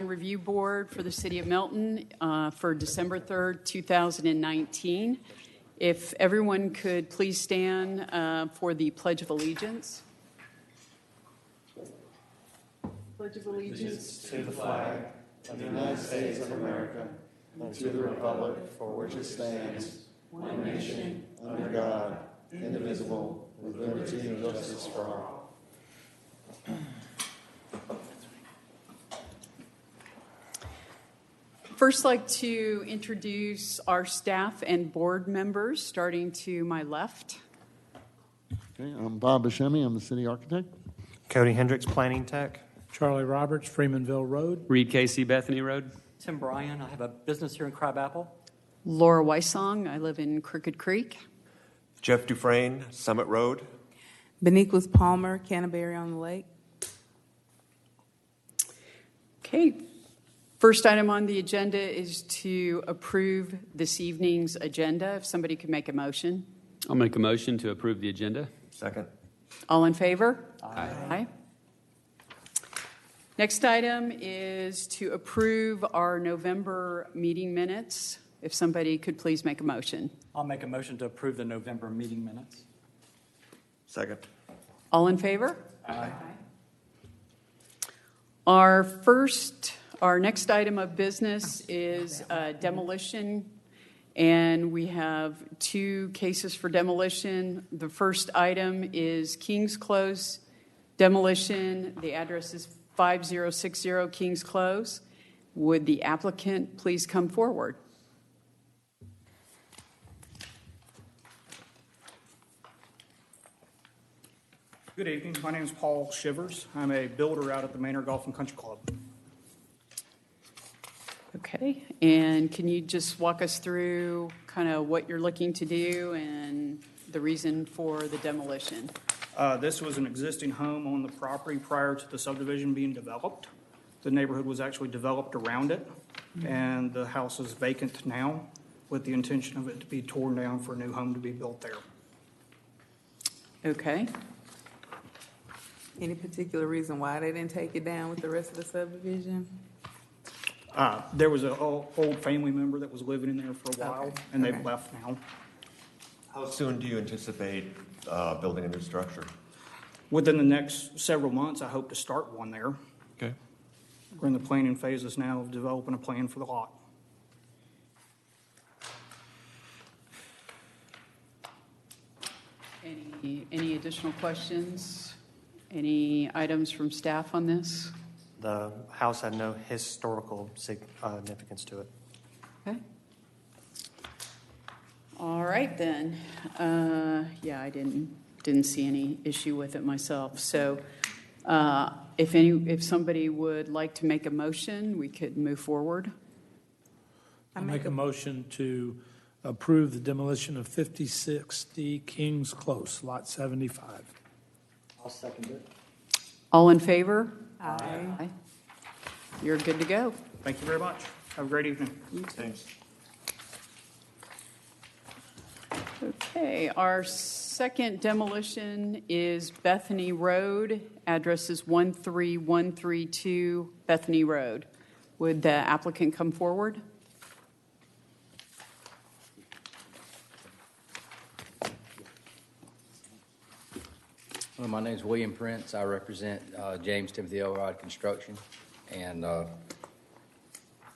Review Board for the City of Milton for December 3rd, 2019. If everyone could please stand for the Pledge of Allegiance. Pledge of Allegiance to the flag of the United States of America and to the republic for which it stands, one nation, under God, indivisible, with liberty and justice for all. First, like to introduce our staff and board members, starting to my left. Okay, I'm Bob Buscemi. I'm the city architect. Cody Hendricks, Planning Tech. Charlie Roberts, Freemanville Road. Reed Casey, Bethany Road. Tim Bryan, I have a business here in Crabapple. Laura Weissong, I live in Crooked Creek. Jeff Dufresne, Summit Road. Beniquez Palmer, Canterbury on the Lake. Okay. First item on the agenda is to approve this evening's agenda. If somebody could make a motion. I'll make a motion to approve the agenda. Second. All in favor? Aye. Aye. Next item is to approve our November meeting minutes. If somebody could please make a motion. I'll make a motion to approve the November meeting minutes. Second. All in favor? Aye. Our next item of business is demolition, and we have two cases for demolition. The first item is King's Close demolition. The address is 5060 King's Close. Would the applicant please come forward? Good evening. My name is Paul Shivers. I'm a builder out at the Manor Golf and Country Club. Okay, and can you just walk us through kind of what you're looking to do and the reason for the demolition? This was an existing home on the property prior to the subdivision being developed. The neighborhood was actually developed around it, and the house is vacant now with the intention of it to be torn down for a new home to be built there. Okay. Any particular reason why they didn't take it down with the rest of the subdivision? There was an old family member that was living in there for a while, Okay. and they've Okay. left now. How soon do you anticipate building a new structure? Within the next several months, I hope to start one there. Okay. We're in the planning phases now of developing a plan for the lot. Any additional questions? Any items from staff on this? The house had no historical significance to it. Okay. All right then. Yeah, I didn't see any issue with it myself. So, if somebody would like to make a motion, we could move forward. I'll make a motion to approve the demolition of 5060 Kings Close, Lot 75. I'll second it. All in favor? Aye. Aye. You're good to go. Thank you very much. Have a great evening. Thanks. Okay, our second demolition is Bethany Road. Address is 13132 Bethany Road. Would the applicant come forward? Well, my name is William Prince. I represent James Timothy Elrod Construction, and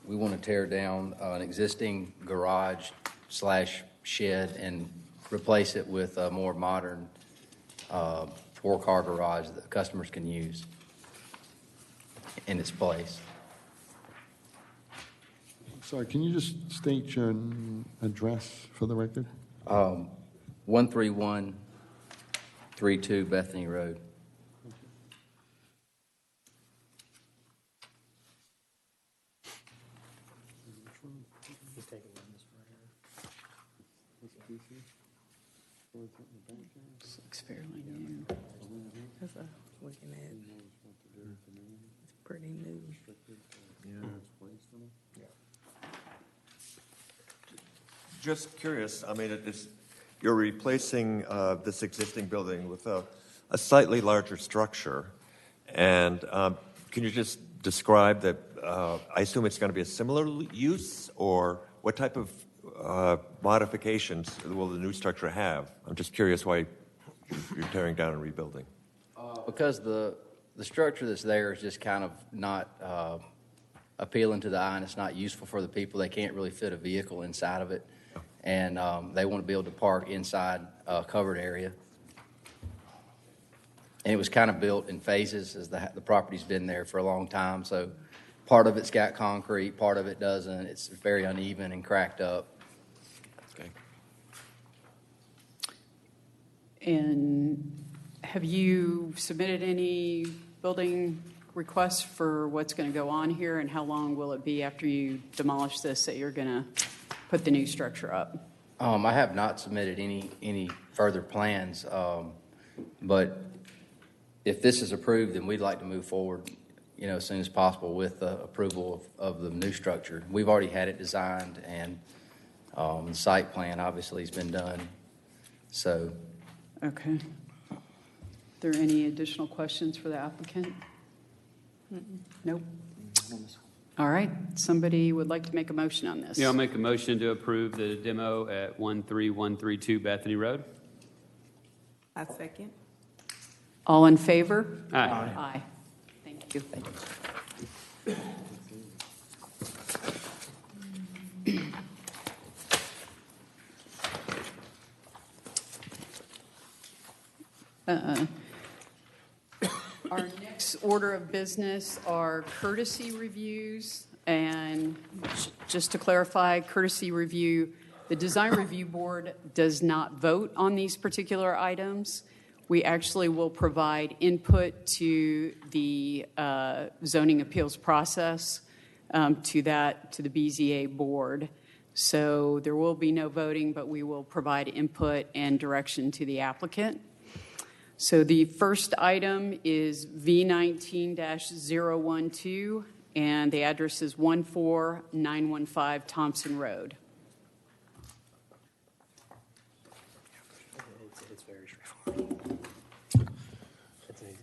we want to tear down an existing garage / shed and replace it with a more modern 4-car garage that customers can use in its place. Sorry, can you just state your address for the record? 13132 Bethany Road. This looks fairly new. Looking at it. It's pretty new. Just curious, I mean, you're replacing this existing building with a slightly larger structure. And can you just describe that, I assume it's going to be a similar use, or what type of modifications will the new structure have? I'm just curious why you're tearing down and rebuilding. Because the structure that's there is just kind of not appealing to the eye, and it's not useful for the people. They can't really fit a vehicle inside of it, and they want to be able to park inside a covered area. And it was kind of built in phases, as the property's been there for a long time. So part of it's got concrete, part of it doesn't. It's very uneven and cracked up. Okay. And have you submitted any building requests for what's going to go on here, and how long will it be after you demolish this that you're going to put the new structure up? I have not submitted any further plans, but if this is approved, then we'd like to move forward, as soon as possible with the approval of the new structure. We've already had it designed, and the site plan obviously has been done. So, Okay. Are there any additional questions for the applicant? Nope. All right. Somebody would like to make a motion on this? Yeah, I'll make a motion to approve the demo at 13132 Bethany Road. I second. All in favor? Aye. Aye. Thank you. Our next order of business are courtesy reviews. And just to clarify, courtesy review, the Design Review Board does not vote on these particular items. We actually will provide input to the zoning appeals process, to the BZA board. So there will be no voting, but we will provide input and direction to the applicant. So the first item is V19-012, and the address is 14915 Thompson Road.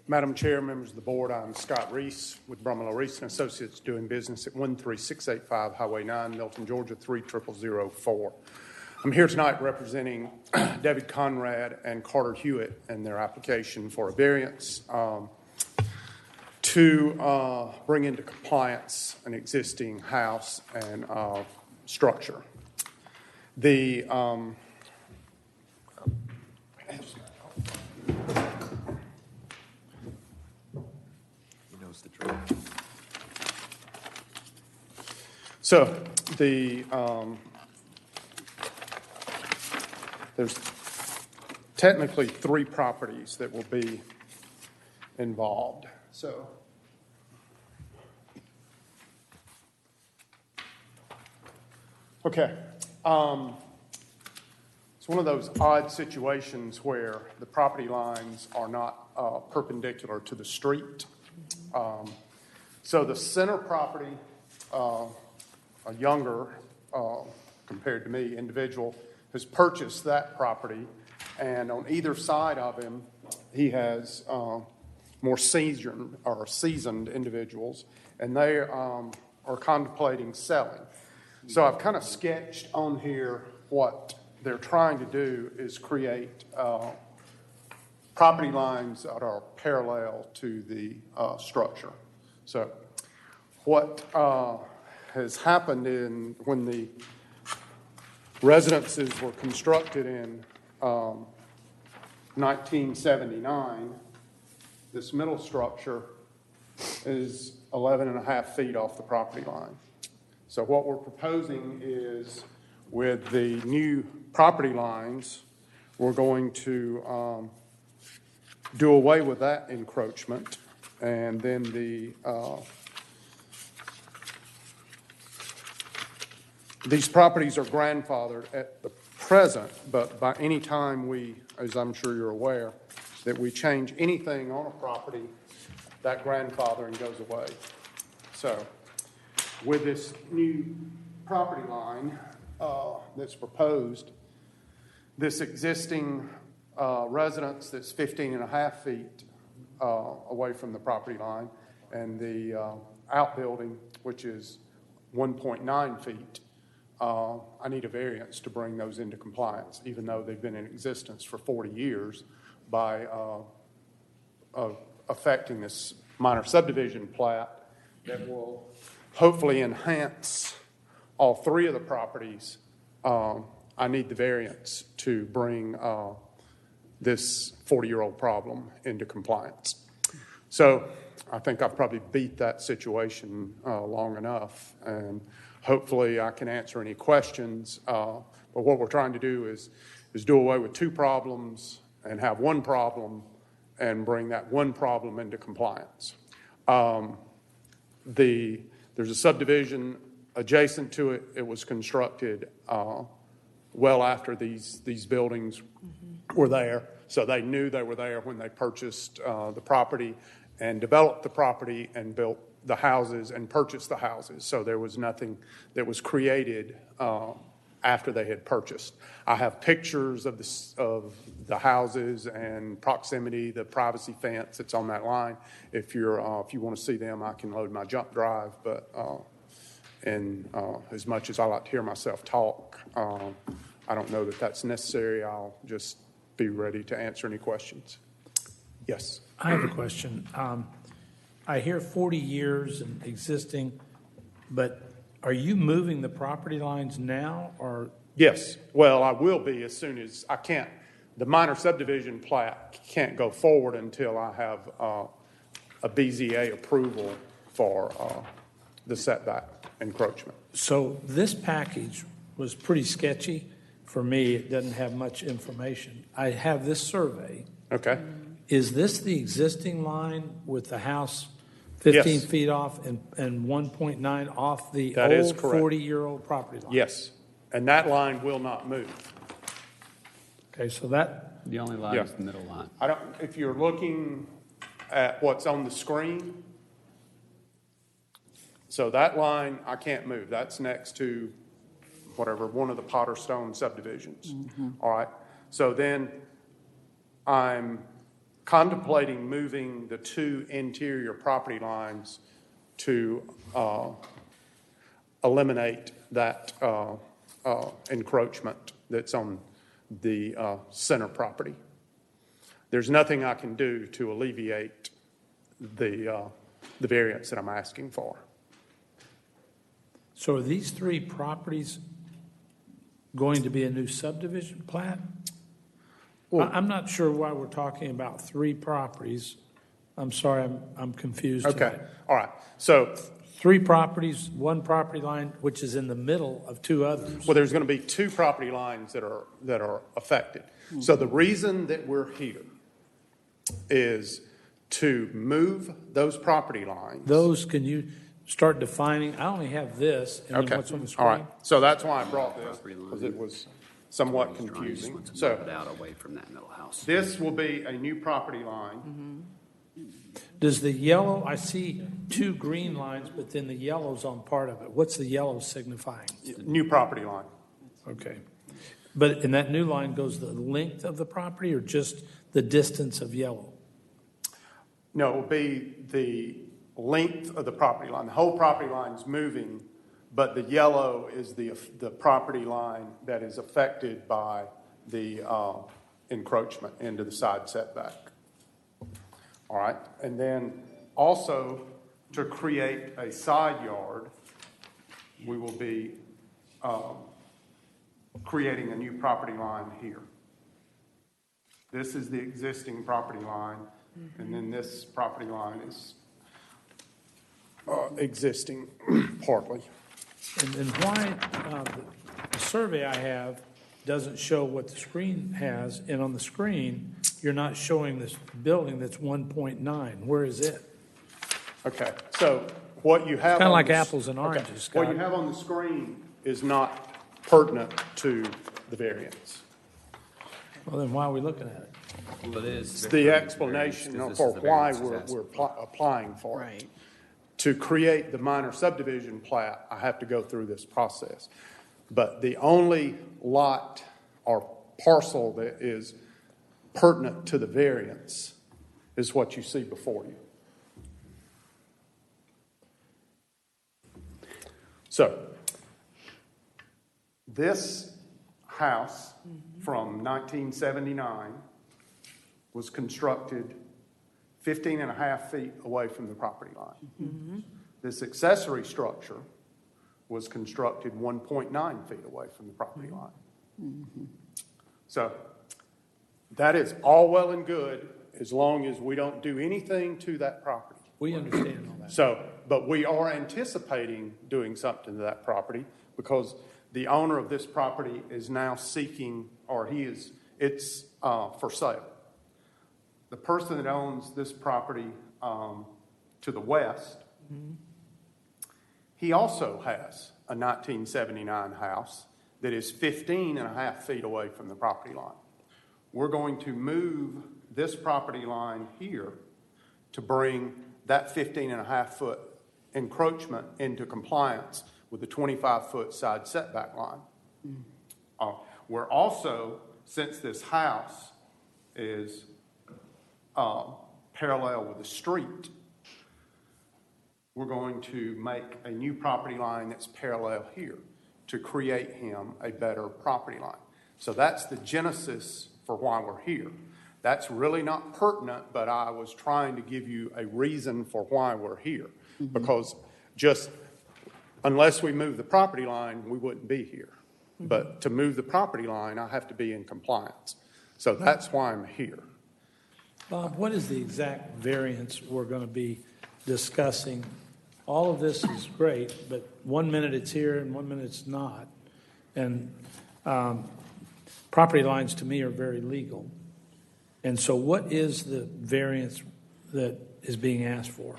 Madam Chair, members of the board, I'm Scott Reese with Brumlow Reese and Associates, doing business at 13685 Highway 9, Milton, Georgia 30004. I'm here tonight representing David Conrad and Carter Hewitt and their application for a variance to bring into compliance an existing house and structure. The So there's technically 3 properties that will be involved. So okay. It's one of those odd situations where the property lines are not perpendicular to the street. So the center property, a younger, compared to me, individual has purchased that property, and on either side of him, he has more seasoned individuals, and they are contemplating selling. So I've kind of sketched on here what they're trying to do is create property lines that are parallel to the structure. So what has happened when the residences were constructed in 1979, this middle structure is 11 and a half feet off the property line. So what we're proposing is, with the new property lines, we're going to do away with that encroachment, and then these properties are grandfathered at the present, but by any time we, as I'm sure you're aware, that we change anything on a property, that grandfathering goes away. So with this new property line that's proposed, this existing residence that's 15 and a half feet away from the property line, and the outbuilding, which is 1.9 feet, I need a variance to bring those into compliance, even though they've been in existence for 40 years by affecting this minor subdivision plat that will hopefully enhance all three of the properties. I need the variance to bring this 40-year-old problem into compliance. So I think I've probably beat that situation long enough, and hopefully I can answer any questions. But what we're trying to do is do away with two problems and have one problem and bring that one problem into compliance. There's a subdivision adjacent to it. It was constructed well after these buildings were there. So they knew they were there when they purchased the property and developed the property and built the houses and purchased the houses. So there was nothing that was created after they had purchased. I have pictures of the houses and proximity, the privacy fence that's on that line. If you want to see them, I can load my jump drive. But as much as I like to hear myself talk, I don't know that that's necessary. I'll just be ready to answer any questions. Yes. I have a question. I hear 40 years and existing, but are you moving the property lines now, or? Yes. Well, I will be as soon as I can't. The minor subdivision plat can't go forward until I have a BZA approval for the setback encroachment. So this package was pretty sketchy for me. It doesn't have much information. I have this survey. Okay. Is this the existing line with the house 15 Yes. feet off and 1.9 off the That is old correct. 40-year-old property line? Yes. And that line will not move. Okay, so that, The only line Yeah. is the middle line. If you're looking at what's on the screen, so that line I can't move. That's next to whatever, one of the Potterstone subdivisions. All right. So then I'm contemplating moving the two interior property lines to eliminate that encroachment that's on the center property. There's nothing I can do to alleviate the variance that I'm asking for. so are these three properties going to be a new subdivision plat? I'm not sure why we're talking about three properties. I'm sorry, I'm confused. Okay. tonight. All right. So, Three properties, one property line, which is in the middle of two others. well, there's going to be two property lines that are affected. So the reason that we're here is to move those property lines. Those, can you start defining? I only have this, and Okay. then what's on the screen? All right. So that's why I brought this, because it was somewhat confusing. So Out away from that middle house. this will be a new property line. Does the yellow, I see two green lines, but then the yellow's on part of it. What's the yellow signifying? New property line. Okay. But in that new line goes the length of the property or just the distance of yellow? No, it will be the length of the property line. The whole property line's moving, but the yellow is the property line that is affected by the encroachment into the side setback. All right, and then also to create a side yard, we will be creating a new property line here. This is the existing property line, and then this property line is existing partly. And why the survey I have doesn't show what the screen has, and on the screen, you're not showing this building that's 1.9. Where is it? Okay, so what you have. Kind of on like the- apples and okay, oranges, What Scott. you have on the screen is not pertinent to the variance. Well, then why are we looking at it? Well, it is. It's the explanation for why we're applying for it. Right. To create the minor subdivision plat, I have to go through this process. But the only lot or parcel that is pertinent to the variance is what you see before you. So this house from 1979 was constructed 15 and a half feet away from the property line. This accessory structure was constructed 1.9 feet away from the property line. So that is all well and good as long as we don't do anything to that property. We understand all that. So, but we are anticipating doing something to that property because the owner of this property is now seeking, or it's for sale. The person that owns this property to the west, he also has a 1979 house that is 15 and a half feet away from the property line. We're going to move this property line here to bring that 15 and a half foot encroachment into compliance with the 25-foot side setback line. We're also, since this house is parallel with the street, we're going to make a new property line that's parallel here to create him a better property line. So that's the genesis for why we're here. That's really not pertinent, but I was trying to give you a reason for why we're here. Because just unless we move the property line, we wouldn't be here. But to move the property line, I have to be in compliance. So that's why I'm here. Bob, what is the exact variance we're going to be discussing? All of this is great, but 1 minute it's here and 1 minute it's not. And property lines to me are very legal. And so what is the variance that is being asked for?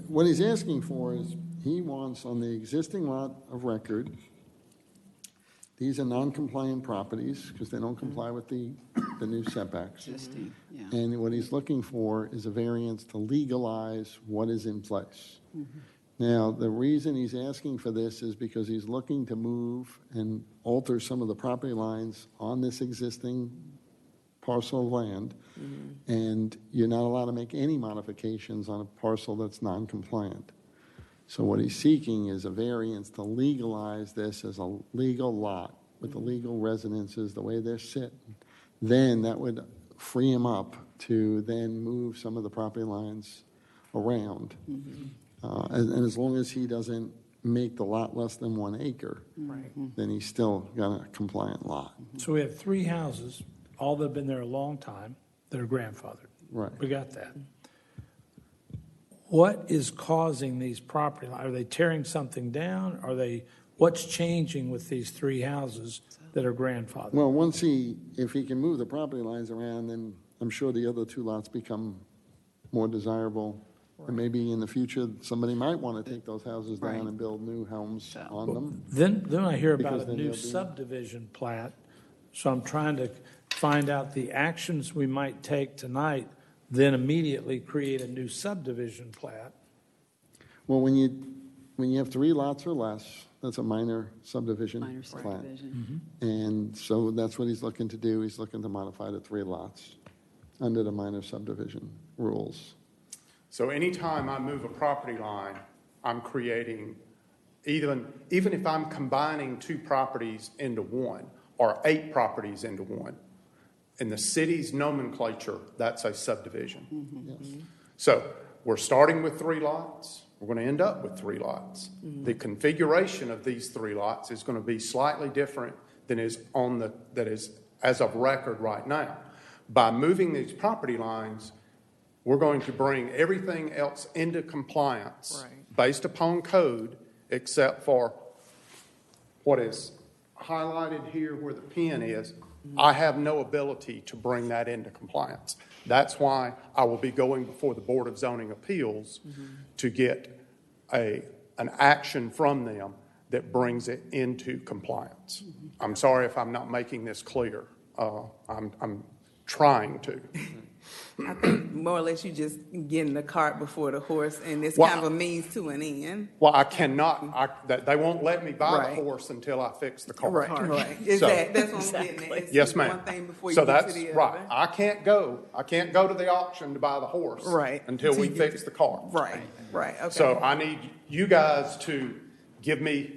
What he's asking for is he wants on the existing lot of record, these are non-compliant properties because they don't comply with the new setbacks. And what he's looking for is a variance to legalize what is in place. Now, the reason he's asking for this is because he's looking to move and alter some of the property lines on this existing parcel of land, and you're not allowed to make any modifications on a parcel that's non-compliant. So what he's seeking is a variance to legalize this as a legal lot with the legal residences, the way they're sitting. Then that would free him up to then move some of the property lines around. And as long as he doesn't make the lot less than 1 acre, then he's still got a compliant lot. So we have 3 houses, all that have been there a long time, that are grandfathered. Right. We got that. What is causing these property lines? Are they tearing something down? What's changing with these 3 houses that are grandfathered? Well, if he can move the property lines around, then I'm sure the other 2 lots become more desirable. And maybe in the future, somebody might want to take those houses down and build new homes on them. Then I hear about Because a then new they'll be- subdivision plat, so I'm trying to find out the actions we might take tonight, then immediately create a new subdivision plat. Well, when you have 3 lots or less, that's a minor subdivision plat. And so that's what he's looking to do. He's looking to modify the 3 lots under the minor subdivision rules. So anytime I move a property line, I'm creating, even if I'm combining 2 properties into one or 8 properties into one, in the city's nomenclature, that's a subdivision. Yes. So we're starting with 3 lots. We're going to end up with 3 lots. The configuration of these 3 lots is going to be slightly different than that is as of record right now. By moving these property lines, we're going to bring everything else into compliance based upon code, except for what is highlighted here where the pen is. I have no ability to bring that into compliance. That's why I will be going before the Board of Zoning Appeals to get an action from them that brings it into compliance. I'm sorry if I'm not making this clear. I'm trying to. I think more or less you just getting the cart before the horse, and it's Well, kind of a means to an end. Well, I cannot. They won't let me buy the horse until I fix the car. Right. That's what I'm getting at. It's Yes, just ma'am. one thing before you So get to that's the other. right. I can't go to the auction to buy the horse Right. until we fix the car. Right. Okay. So I need you guys to give me,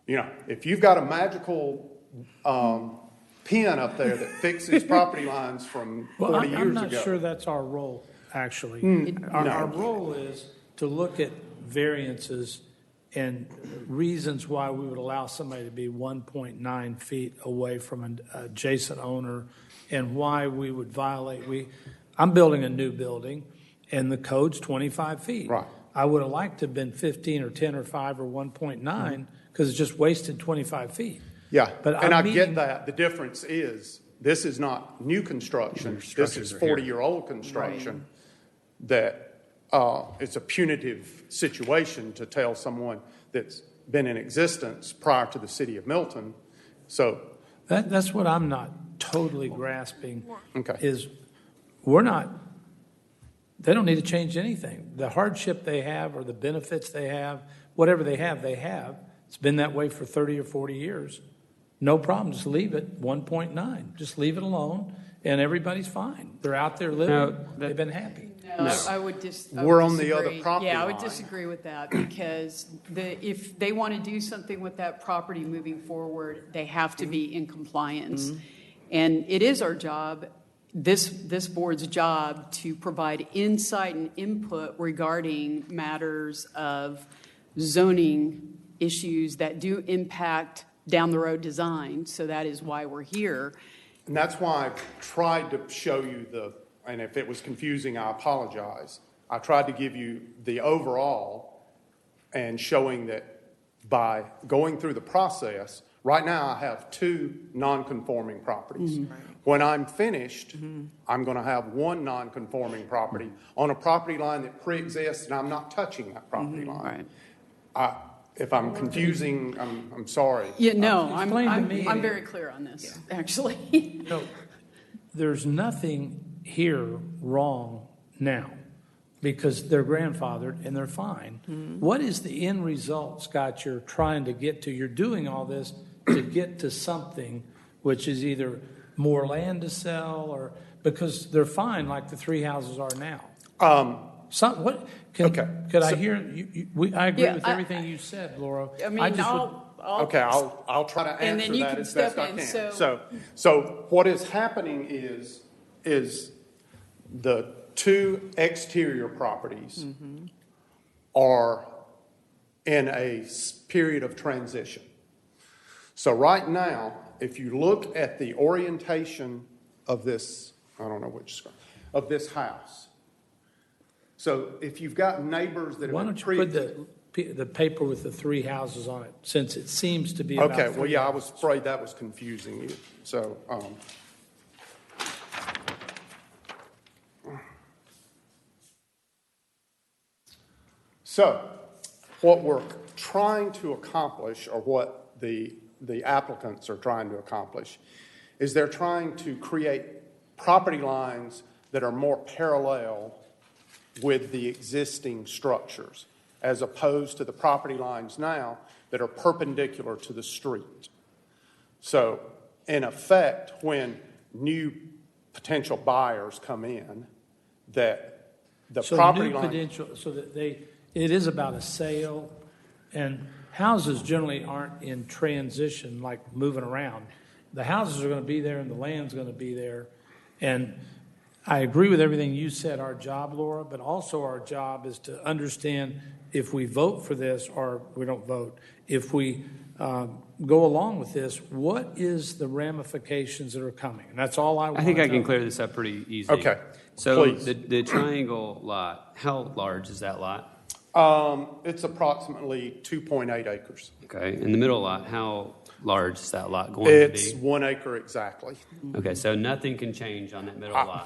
if you've got a magical pen up there that fixes property lines from 40 years ago. I'm not sure that's our role, actually. Our role is to look at variances and reasons why we would allow somebody to be 1.9 feet away from an adjacent owner and why we would violate. I'm building a new building and the code's 25 feet. Right. I would have liked to have been 15 or 10 or 5 or 1.9 because it's just wasted 25 feet. Yeah, But and I'm I get meeting- that. The difference is, this is not new construction. This is 40-year-old construction that it's a punitive situation to tell someone that's been in existence prior to the city of Milton. So, That's what I'm not totally grasping. Okay. Is they don't need to change anything. The hardship they have or the benefits they have, whatever they have, they have. It's been that way for 30 or 40 years. No problem, just leave it 1.9. Just leave it alone and everybody's fine. They're out there living, they've been happy. No, I would We're on the other disagree. property Yeah, I would line. disagree with that because if they want to do something with that property moving forward, they have to be in compliance. And it is our job, this board's job, to provide insight and input regarding matters of zoning issues that do impact down the road design. So that is why we're here. and that's why I tried to show you and if it was confusing, I apologize. I tried to give you the overall and showing that by going through the process, right now I have 2 non-conforming properties. When I'm finished, I'm going to have 1 non-conforming property on a property line that pre-exists, and I'm not touching that property line. If I'm confusing, I'm sorry. Yeah, no, Explain to me- I'm very clear on this, actually. No, there's nothing here wrong now because they're grandfathered and they're fine. What is the end result, Scott, you're trying to get to? You're doing all this to get to something which is either more land to sell or because they're fine like the 3 houses are now. Okay. Could I hear you? I agree Yeah, with everything you said, Laura. I mean, I'll try to And then answer you that can as best step I in, can. So what is happening is the 2 exterior properties are in a period of transition. So right now, if you look at the orientation of this, I don't know which screen, of this house. So if you've got neighbors that have Why been don't you put the paper with the 3 houses on it, since it seems to be about Okay, well, 3 yeah, I houses. was afraid that was confusing you. So what we're trying to accomplish, or what the applicants are trying to accomplish, is they're trying to create property lines that are more parallel with the existing structures, as opposed to the property lines now that are perpendicular to the street. So, in effect, when new potential buyers come in, that the property line... So that it is about a sale, and houses generally aren't in transition, like moving around. The houses are going to be there and the land's going to be there. And I agree with everything you said, our job, Laura, but also our job is to understand if we vote for this or we don't vote. If we go along with this, what is the ramifications that are coming? And that's all I want to know. I think I can clear this up pretty easily. Okay, So please. the triangle lot, how large is that lot? It's approximately 2.8 acres. Okay, in the middle lot, how large is that lot going to It's be? 1 acre exactly. Okay, so nothing can change on that middle lot.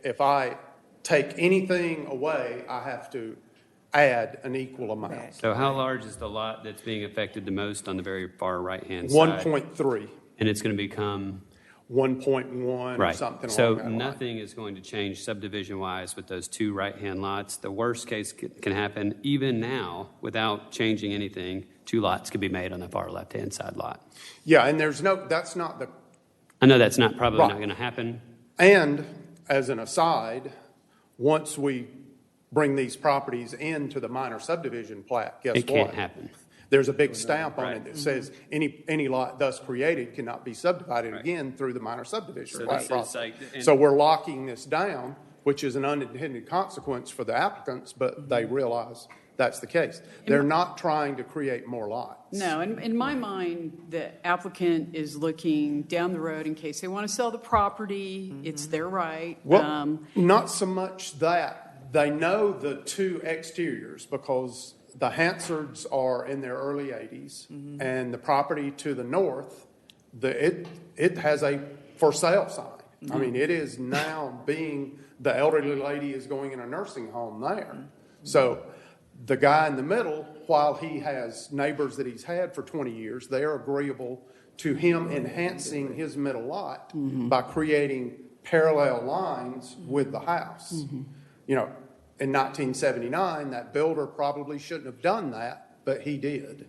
If I take anything away, I have to add an equal amount. So how large is the lot that's being affected the most on the very far right-hand side? 1.3, And it's going to become, 1.1 or right. something So along that line. nothing is going to change subdivision-wise with those 2 right-hand lots. The worst case can happen even now without changing anything. 2 lots could be made on the far left-hand side lot. Yeah, and that's not the... I know that's not probably Right. not going to happen. And as an aside, once we bring these properties into the minor subdivision plat, guess what? It can't happen. There's a big stamp on it that says any lot thus created cannot be subdivided again through the minor subdivision So plat this is process. like- So we're locking this down, which is an unintended consequence for the applicants, but they realize that's the case. They're not trying to create more lots. No, in my mind, the applicant is looking down the road in case they want to sell the property. It's their right. Well, not so much that. They know the two exteriors because the Hansards are in their early 80s, and the property to the north, it has a for sale sign. I mean, it is now being, the elderly lady is going in a nursing home there. So the guy in the middle, while he has neighbors that he's had for 20 years, they are agreeable to him enhancing his middle lot by creating parallel lines with the house. You know, in 1979, that builder probably shouldn't have done that, but he did.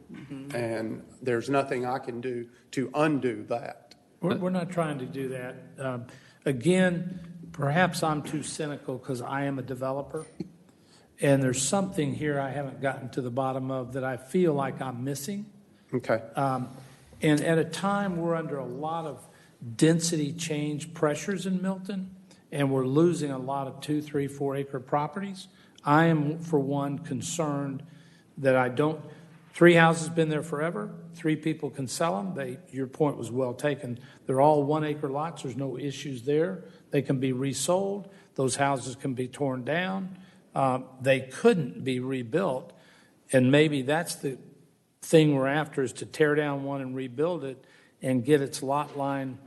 And there's nothing I can do to undo that. We're not trying to do that. Again, perhaps I'm too cynical because I am a developer. And there's something here I haven't gotten to the bottom of that I feel like I'm missing. Okay. And at a time we're under a lot of density change pressures in Milton, and we're losing a lot of 2, 3, 4 acre properties. I am, for one, concerned that I don't. 3 houses been there forever. 3 people can sell them. Your point was well taken. They're all 1 acre lots. There's no issues there. They can be resold. Those houses can be torn down. They couldn't be rebuilt, and maybe that's the thing we're after, is to tear down one and rebuild it and get its lot line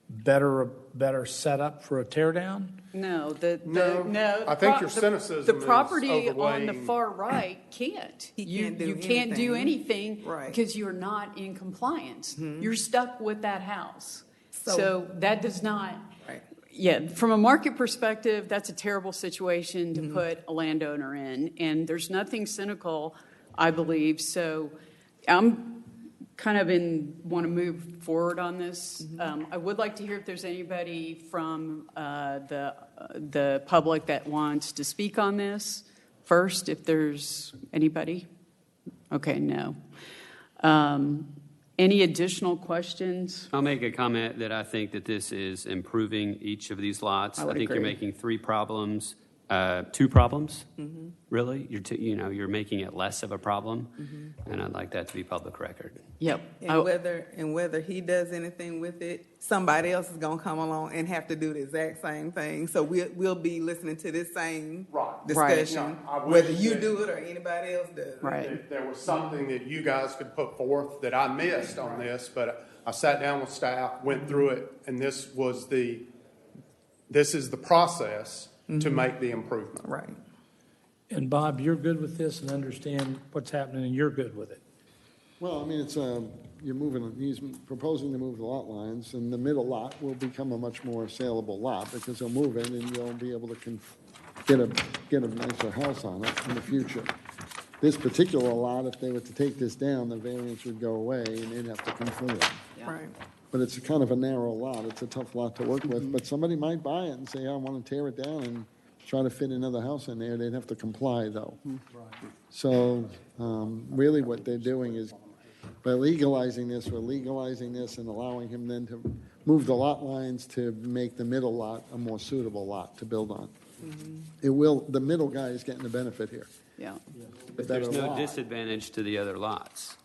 better set up for a tear down. No, I think your cynicism the is property on the overweighing- far right can't. He You can't do anything Right. because you're not in compliance. You're stuck with that house. So- So that does not. Right. Yeah, from a market perspective, that's a terrible situation to put a landowner in, and there's nothing cynical, I believe. So I'm kind of want to move forward on this. I would like to hear if there's anybody from the public that wants to speak on this first, if there's anybody. Okay, no. Any additional questions? I'll make a comment that I think that this is improving each of these lots. I would think you're agree. making 3 problems, 2 problems, really. You're making it less of a problem, and I'd like that to be public record. Yep. And whether he does anything with it, somebody else is gonna come along and have to do the exact same thing. So we'll be listening to this same Right. discussion, No, I wish whether you that- do it or anybody else does. Right. If there was something that you guys could put forth that I missed on this, but I sat down with staff, went through it, and this is the process to make the improvement. Right. And Bob, you're good with this and understand what's happening, and you're good with it. Well, I mean, it's, he's proposing to move the lot lines, and the middle lot will become a much more saleable lot, because he'll move it, and you'll be able to get a nicer house on it in the future. This particular lot, if they were to take this down, the variance would go away, and they'd have to conform. Right. But it's kind of a narrow lot, it's a tough lot to work with, but somebody might buy it and say, I want to tear it down and try to fit another house in there, they'd have to comply, though. So, really what they're doing is, by legalizing this, we're legalizing this and allowing him then to move the lot lines to make the middle lot a more suitable lot to build on. The middle guy is getting the benefit here. Yeah. But better there's no lot. disadvantage to the other lots.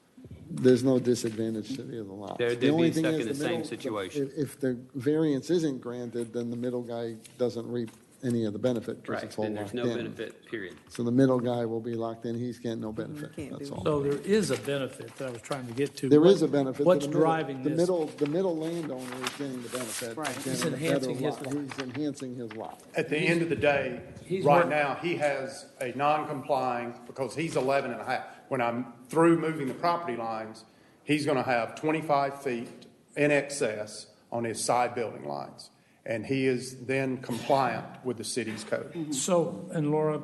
There's no disadvantage to the other lots. They'd The only be thing stuck is in the same middle- situation. If the variance isn't granted, then the middle guy doesn't reap any of the benefit because Right, it's all then there's locked no in. benefit, period. So the middle guy will be locked in, he's getting no benefit, Can't that's do all. So there is a benefit that I was trying to get to. There is a benefit. to What's the middle. driving The this? middle landowner is getting the benefit. Right. Getting He's a better enhancing his lot. lot. He's enhancing his lot. At the end of the day, he's right work- now, he has a non-complying, because he's 11 and a half. When I'm through moving the property lines, he's going to have 25 feet in excess on his side building lines. And he is then compliant with the city's code. So, and Laura,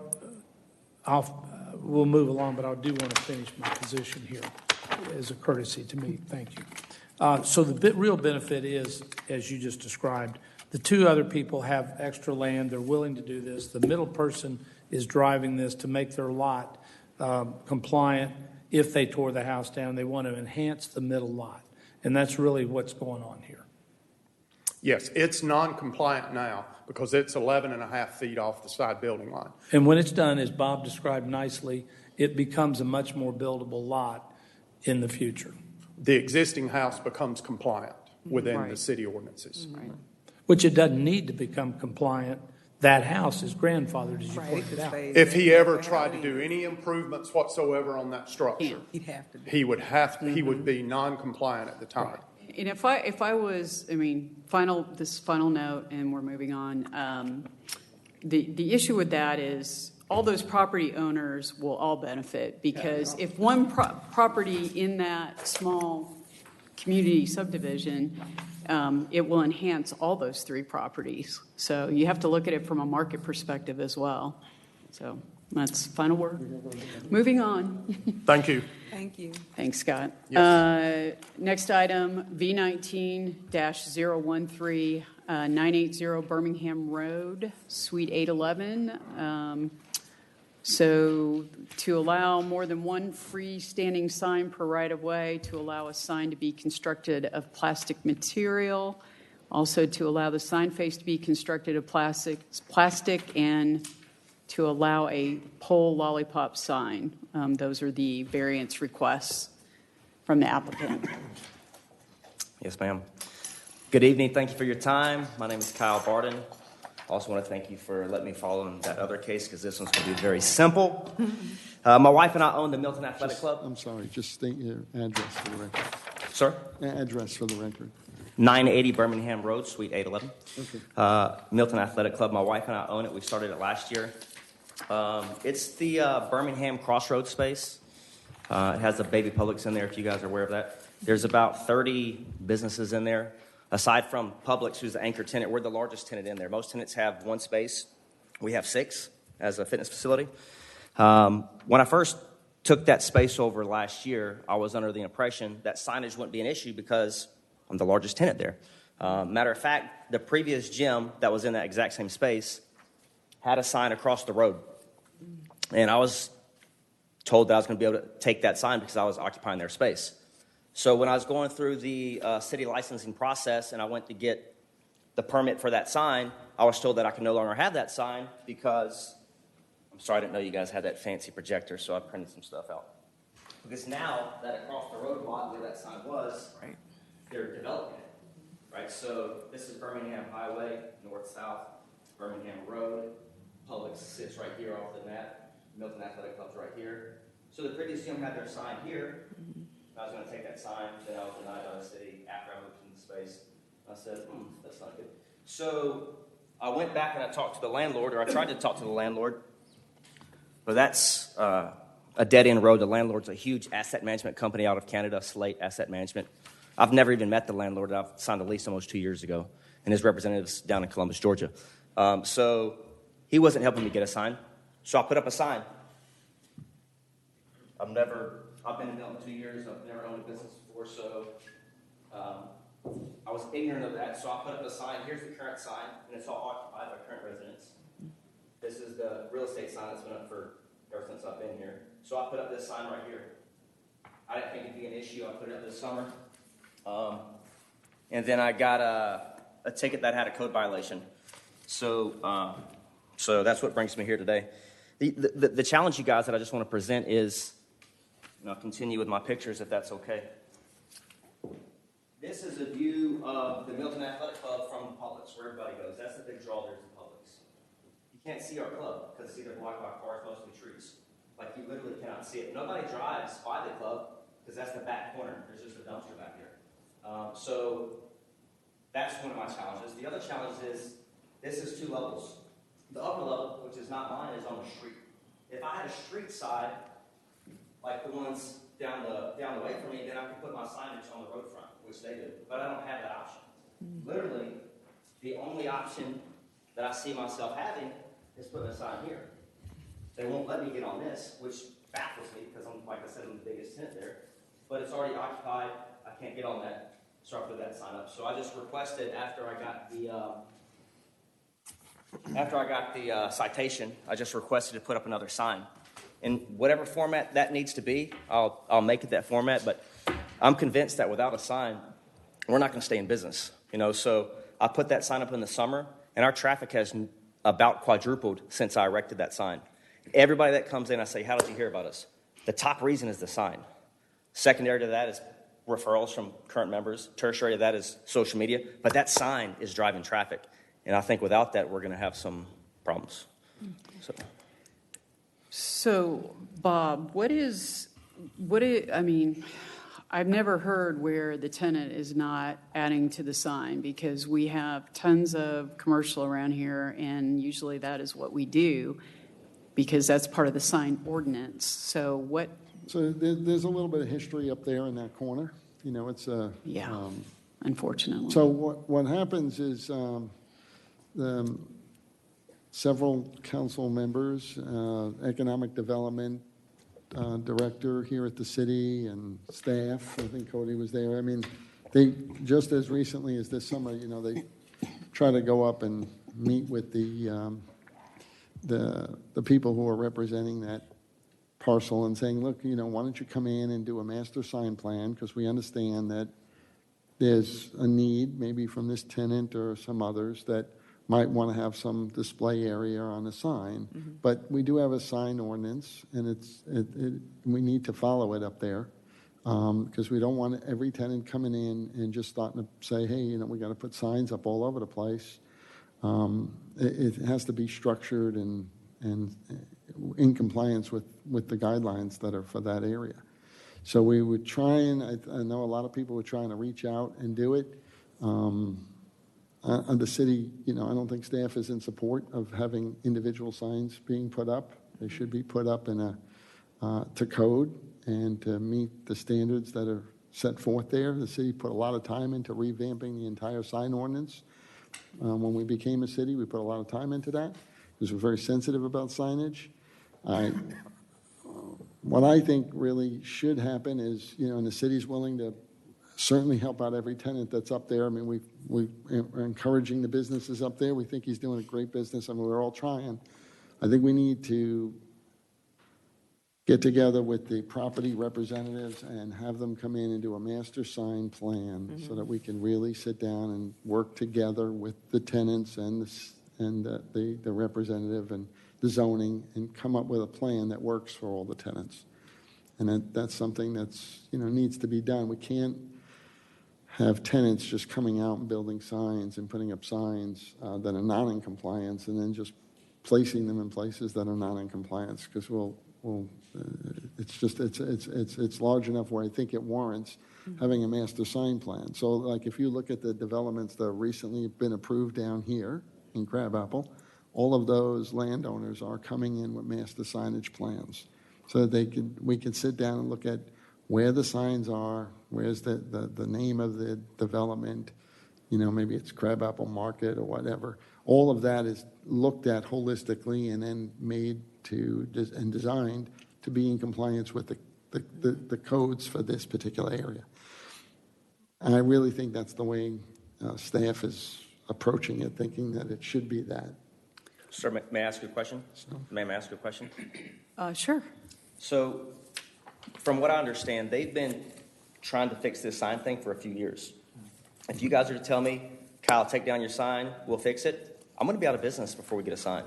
we'll move along, but I do want to finish my position here as a courtesy to me. Thank you. So the real benefit is, as you just described, the 2 other people have extra land. They're willing to do this. The middle person is driving this to make their lot compliant. If they tore the house down, they want to enhance the middle lot. And that's really what's going on here. Yes, it's non-compliant now because it's 11 and a half feet off the side building line. And when it's done, as Bob described nicely, it becomes a much more buildable lot in the future. The existing house becomes compliant within the Right. city ordinances. Which it doesn't need to become compliant. That house is grandfathered, as you Right, pointed it out. stays If he ever exactly tried how to it do is. any improvements whatsoever on that structure, Can't. He'd have to do. he would be non-compliant at the time. And if I was, I mean, this final note, and we're moving on. The issue with that is all those property owners will all benefit, because if one property in that small community subdivision, it will enhance all those three properties. So you have to look at it from a market perspective as well. So that's final word. Moving on. Thank you. Thank you. Thanks, Scott. Yes. Next item, V19-013, 980 Birmingham Road, Suite 811. So to allow more than one freestanding sign per right-of-way, to allow a sign to be constructed of plastic material, also to allow the sign face to be constructed of plastic, and to allow a pole lollipop sign. Those are the variance requests from the applicant. Yes, ma'am. Good evening. Thank you for your time. My name is Kyle Barden. Also want to thank you for letting me follow in that other case, because this one's going to be very simple. My wife and I own the Milton Athletic Club. I'm sorry, just state your address for the record. Sir? Address for the record. 980 Birmingham Road, Suite 811. Okay. Milton Athletic Club. My wife and I own it. We started it last year. It's the Birmingham Crossroads space. It has the baby Publix in there, if you guys are aware of that. There's about 30 businesses in there. Aside from Publix, who's the anchor tenant, we're the largest tenant in there. Most tenants have one space. We have 6 as a fitness facility. When I first took that space over last year, I was under the impression that signage wouldn't be an issue because I'm the largest tenant there. Matter of fact, the previous gym that was in that exact same space had a sign across the road. And I was told that I was going to be able to take that sign because I was occupying their space. So when I was going through the city licensing process and I went to get the permit for that sign, I was told that I could no longer have that sign because, I'm sorry, I didn't know you guys had that fancy projector, so I printed some stuff out. Because now that across the road lot where that sign was, Right. they're developing it, right? So this is Birmingham Highway, north-south, Birmingham Road. Publix sits right here off the map. Milton Athletic Club's right here. So the previous gym had their sign here. I was going to take that sign, then I was denied by the city after I moved into the space. I said, that's not good. So I went back and I talked to the landlord, or I tried to talk to the landlord. But that's a dead-end road. The landlord's a huge asset management company out of Canada, Slate Asset Management. I've never even met the landlord. I've signed a lease almost 2 years ago, and his representative's down in Columbus, Georgia. So he wasn't helping me get a sign. So I put up a sign. I've been in Milton 2 years. I've never owned a business before, so I was ignorant of that. So I put up a sign. Here's the current sign, and it's all occupied by current residents. This is the real estate sign that's been up for ever since I've been here. So I put up this sign right here. I didn't think it'd be an issue. I put it up this summer. And then I got a ticket that had a code violation. So that's what brings me here today. The challenge, you guys, that I just want to present is, and I'll continue with my pictures if that's okay. This is a view of the Milton Athletic Club from Publix, where everybody goes. That's the big draw there to Publix. You can't see our club because it's either blocked by cars, mostly trees. Like, you literally cannot see it. Nobody drives by the club because that's the back corner. There's just a dumpster back here. So that's one of my challenges. The other challenge is this is 2 levels. The upper level, which is not mine, is on the street. If I had a street side, like the ones down the way from me, then I could put my signage on the road front, which they do. But I don't have that option. Literally, the only option that I see myself having is putting a sign here. They won't let me get on this, which baffles me because I'm, like I said, I'm the biggest tenant there. But it's already occupied. I can't get on that, so I put that sign up. So I just requested, after I got After I got the citation, I just requested to put up another sign. In whatever format that needs to be, I'll make it that format, but I'm convinced that without a sign, we're not going to stay in business. So I put that sign up in the summer, and our traffic has about quadrupled since I erected that sign. Everybody that comes in, I say, how did you hear about us? The top reason is the sign. Secondary to that is referrals from current members. Tertiary to that is social media. But that sign is driving traffic. And I think without that, we're going to have some problems. So, Bob, I've never heard where the tenant is not adding to the sign, because we have tons of commercial around here, and usually that is what we do, because that's part of the sign ordinance. So what? So there's a little bit of history up there in that corner. It's a... Yeah, unfortunately. So what happens is several council members, economic development director here at the city, and staff, I think Cody was there. They, just as recently as this summer, they try to go up and meet with the people who are representing that parcel and saying, look, why don't you come in and do a master sign plan, because we understand that there's a need, maybe from this tenant or some others, that might want to have some display area on the sign. Mm-hmm. But we do have a sign ordinance, and we need to follow it up there, because we don't want every tenant coming in and just starting to say, hey, we got to put signs up all over the place. It has to be structured and in compliance with the guidelines that are for that area. So we would try, and I know a lot of people were trying to reach out and do it. The city, I don't think staff is in support of having individual signs being put up. They should be put up to code and to meet the standards that are set forth there. The city put a lot of time into revamping the entire sign ordinance. When we became a city, we put a lot of time into that, because we're very sensitive about signage. What I think really should happen is, and the city's willing to certainly help out every tenant that's up there. We are encouraging the businesses up there. We think he's doing a great business. We're all trying. I think we need to get together with the property representatives and have them come in and do a master sign plan, mm-hmm. so that we can really sit down and work together with the tenants and the representative and the zoning, and come up with a plan that works for all the tenants. And that's something that's, needs to be done. We can't have tenants just coming out and building signs and putting up signs that are not in compliance, and then just placing them in places that are not in compliance, because it's large enough where I think it warrants having a master sign plan. So, like, if you look at the developments that have recently been approved down here in Crabapple, all of those landowners are coming in with master signage plans, so that we can sit down and look at where the signs are, where's the name of the development, maybe it's Crabapple Market or whatever. All of that is looked at holistically and then made and designed to be in compliance with the codes for this particular area. And I really think that's the way staff is approaching it, thinking that it should be that. Sir, may I ask you a question? May I ask you a question? Sure. So, from what I understand, they've been trying to fix this sign thing for a few years. If you guys are to tell me, Kyle, take down your sign, we'll fix it, I'm going to be out of business before we get a sign.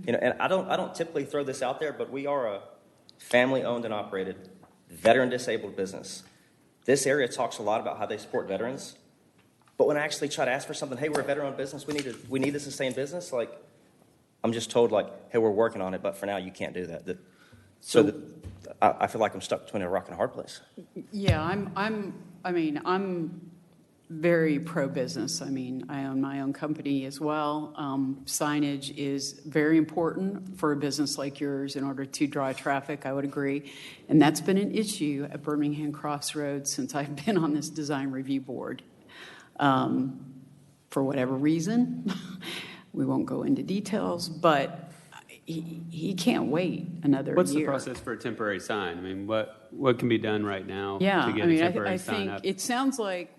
And I don't typically throw this out there, but we are a family-owned and operated, veteran-disabled business. This area talks a lot about how they support veterans, but when I actually try to ask for something, hey, we're a veteran-owned business, we need this to stay in business, I'm just told, hey, we're working on it, but for now you can't do that. I feel like I'm stuck between a rock and a hard place. Yeah, I'm very pro-business. I own my own company as well. Signage is very important for a business like yours in order to draw traffic, I would agree. And that's been an issue at Birmingham Crossroads since I've been on this design review board. For whatever reason, we won't go into details, but he can't wait another year. What's the process for a temporary sign? What can be done right now to get a temporary sign up? It sounds like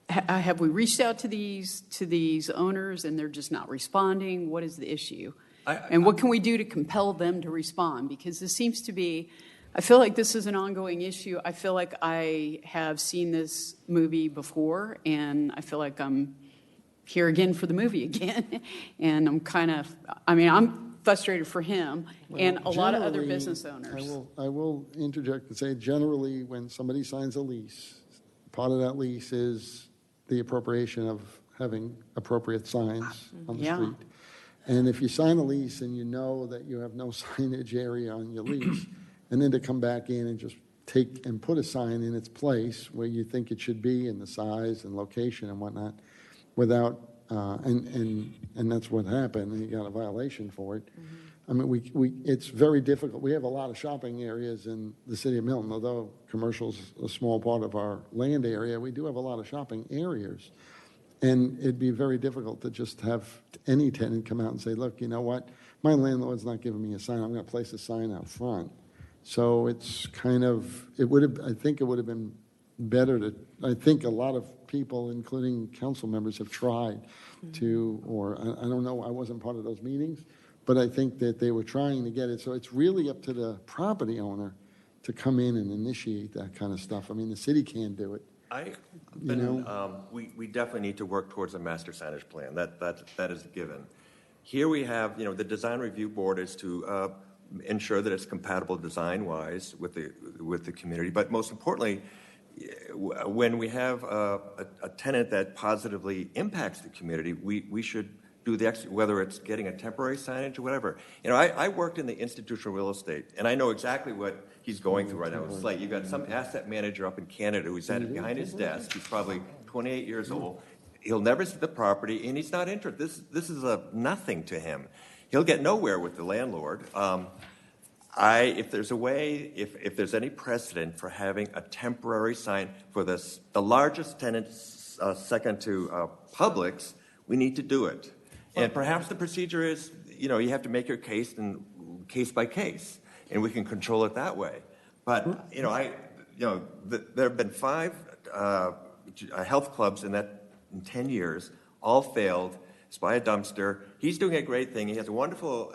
have we reached out to these owners and they're just not responding? What is the issue? And what can we do to compel them to respond? Because this seems to be, I feel like this is an ongoing issue. I feel like I have seen this movie before, and I feel like I'm here again for the movie again. And I'm frustrated for him and a lot of other Generally, business owners. I will interject and say, generally, when somebody signs a lease, part of that lease is the appropriation of having appropriate signs on the Yeah. street. And if you sign a lease and you know that you have no signage area on your lease, and then to come back in and just take and put a sign in its place where you think it should be in the size and location and whatnot, without, and that's what happened, and you got a violation for it. I mean, it's very difficult. We have a lot of shopping areas in the city of Milton, although commercial's a small part of our land area, we do have a lot of shopping areas. And it'd be very difficult to just have any tenant come out and say, look, you know what? My landlord's not giving me a sign. I'm going to place a sign out front. So it's kind of, I think it would have been better I think a lot of people, including council members, have tried to, or I don't know, I wasn't part of those meetings, but I think that they were trying to get it. So it's really up to the property owner to come in and initiate that kind of stuff. I mean, the city can't do it. We definitely need to work towards a master signage plan. That is a given. Here we have, the design review board is to ensure that it's compatible design-wise with the community. But most importantly, when we have a tenant that positively impacts the community, we should do whether it's getting a temporary signage or whatever. I worked in the institutional real estate, and I know exactly what he's going through right now. It's like you've got some asset manager up in Canada who's sat behind his desk. He's probably 28 years old. He'll never see the property, and he's not interested. This is a nothing to him. He'll get nowhere with the landlord. If there's a way, if there's any precedent for having a temporary sign for the largest tenant, second to Publix, we need to do it. And perhaps the procedure is, you have to make your case case by case, and we can control it that way. But there have been 5 health clubs in 10 years, all failed. It's by a dumpster. He's doing a great thing. He has a wonderful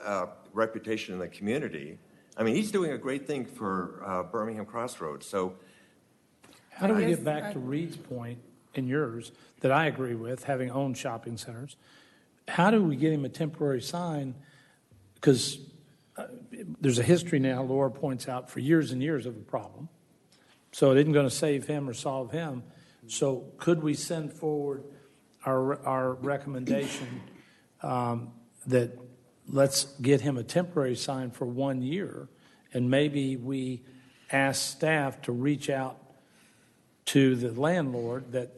reputation in the community. I mean, he's doing a great thing for Birmingham Crossroads. So, How do we get back to Reed's point and yours that I agree with, having owned shopping centers? How do we get him a temporary sign? Because there's a history now, Laura points out, for years and years of a problem. So it isn't going to save him or solve him. So could we send forward our recommendation that let's get him a temporary sign for 1 year, and maybe we ask staff to reach out to the landlord that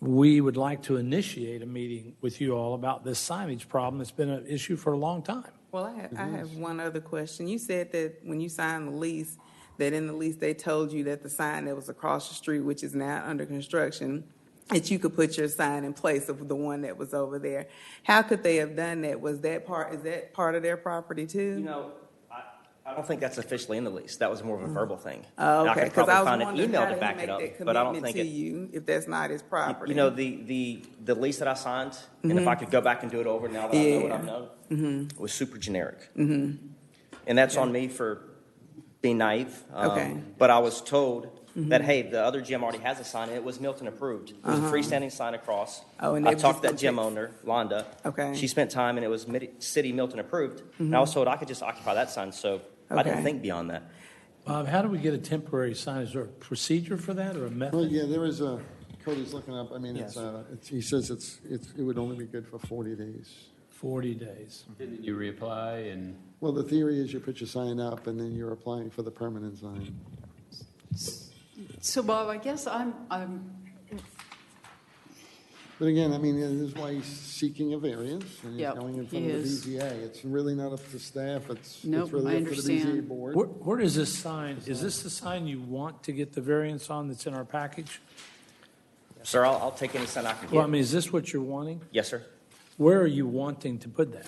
we would like to initiate a meeting with you all about this signage problem that's been an issue for a long time. Well, I have one other question. You said that when you signed the lease, that in the lease they told you that the sign that was across the street, which is now under construction, that you could put your sign in place of the one that was over there. How could they have done that? Is that part of their property too? I don't think that's officially in the lease. That was more of a verbal thing. Oh, And okay. I could probably I was find an wondering email how to did back he it up, make that but I don't commitment think to you if that's not his property. The lease that I signed, and if I could go back and do it over now that I know what I know, was super generic. And that's on me for being naive. Okay. But I was told that, hey, the other gym already has a sign, and it was Milton approved. It was a freestanding sign across. Oh, and I they talked to that just gym fix- owner, Londa. Okay. She spent time, and it was City Milton approved. And I was told I could just occupy that sign, so I didn't Okay. think beyond that. Bob, how do we get a temporary sign? Is there a procedure for that or a method? Well, yeah, there is a, Cody's looking up, I mean, he says it would only be good for 40 days. 40 days. Didn't you reapply and? Well, the theory is you put your sign up and then you're applying for the permanent sign. So, Bob, I guess I'm But again, I mean, this is why he's seeking a variance and he's Yep, going in he front of the is. BZA. It's really not up to staff, it's Nope, really I up to the understand. BZA board. Where is this sign? Is this the sign you want to get the variance on that's in our package? Sir, I'll take any sign I can get. Well, I mean, is this what you're wanting? Yes, sir. Where are you wanting to put that?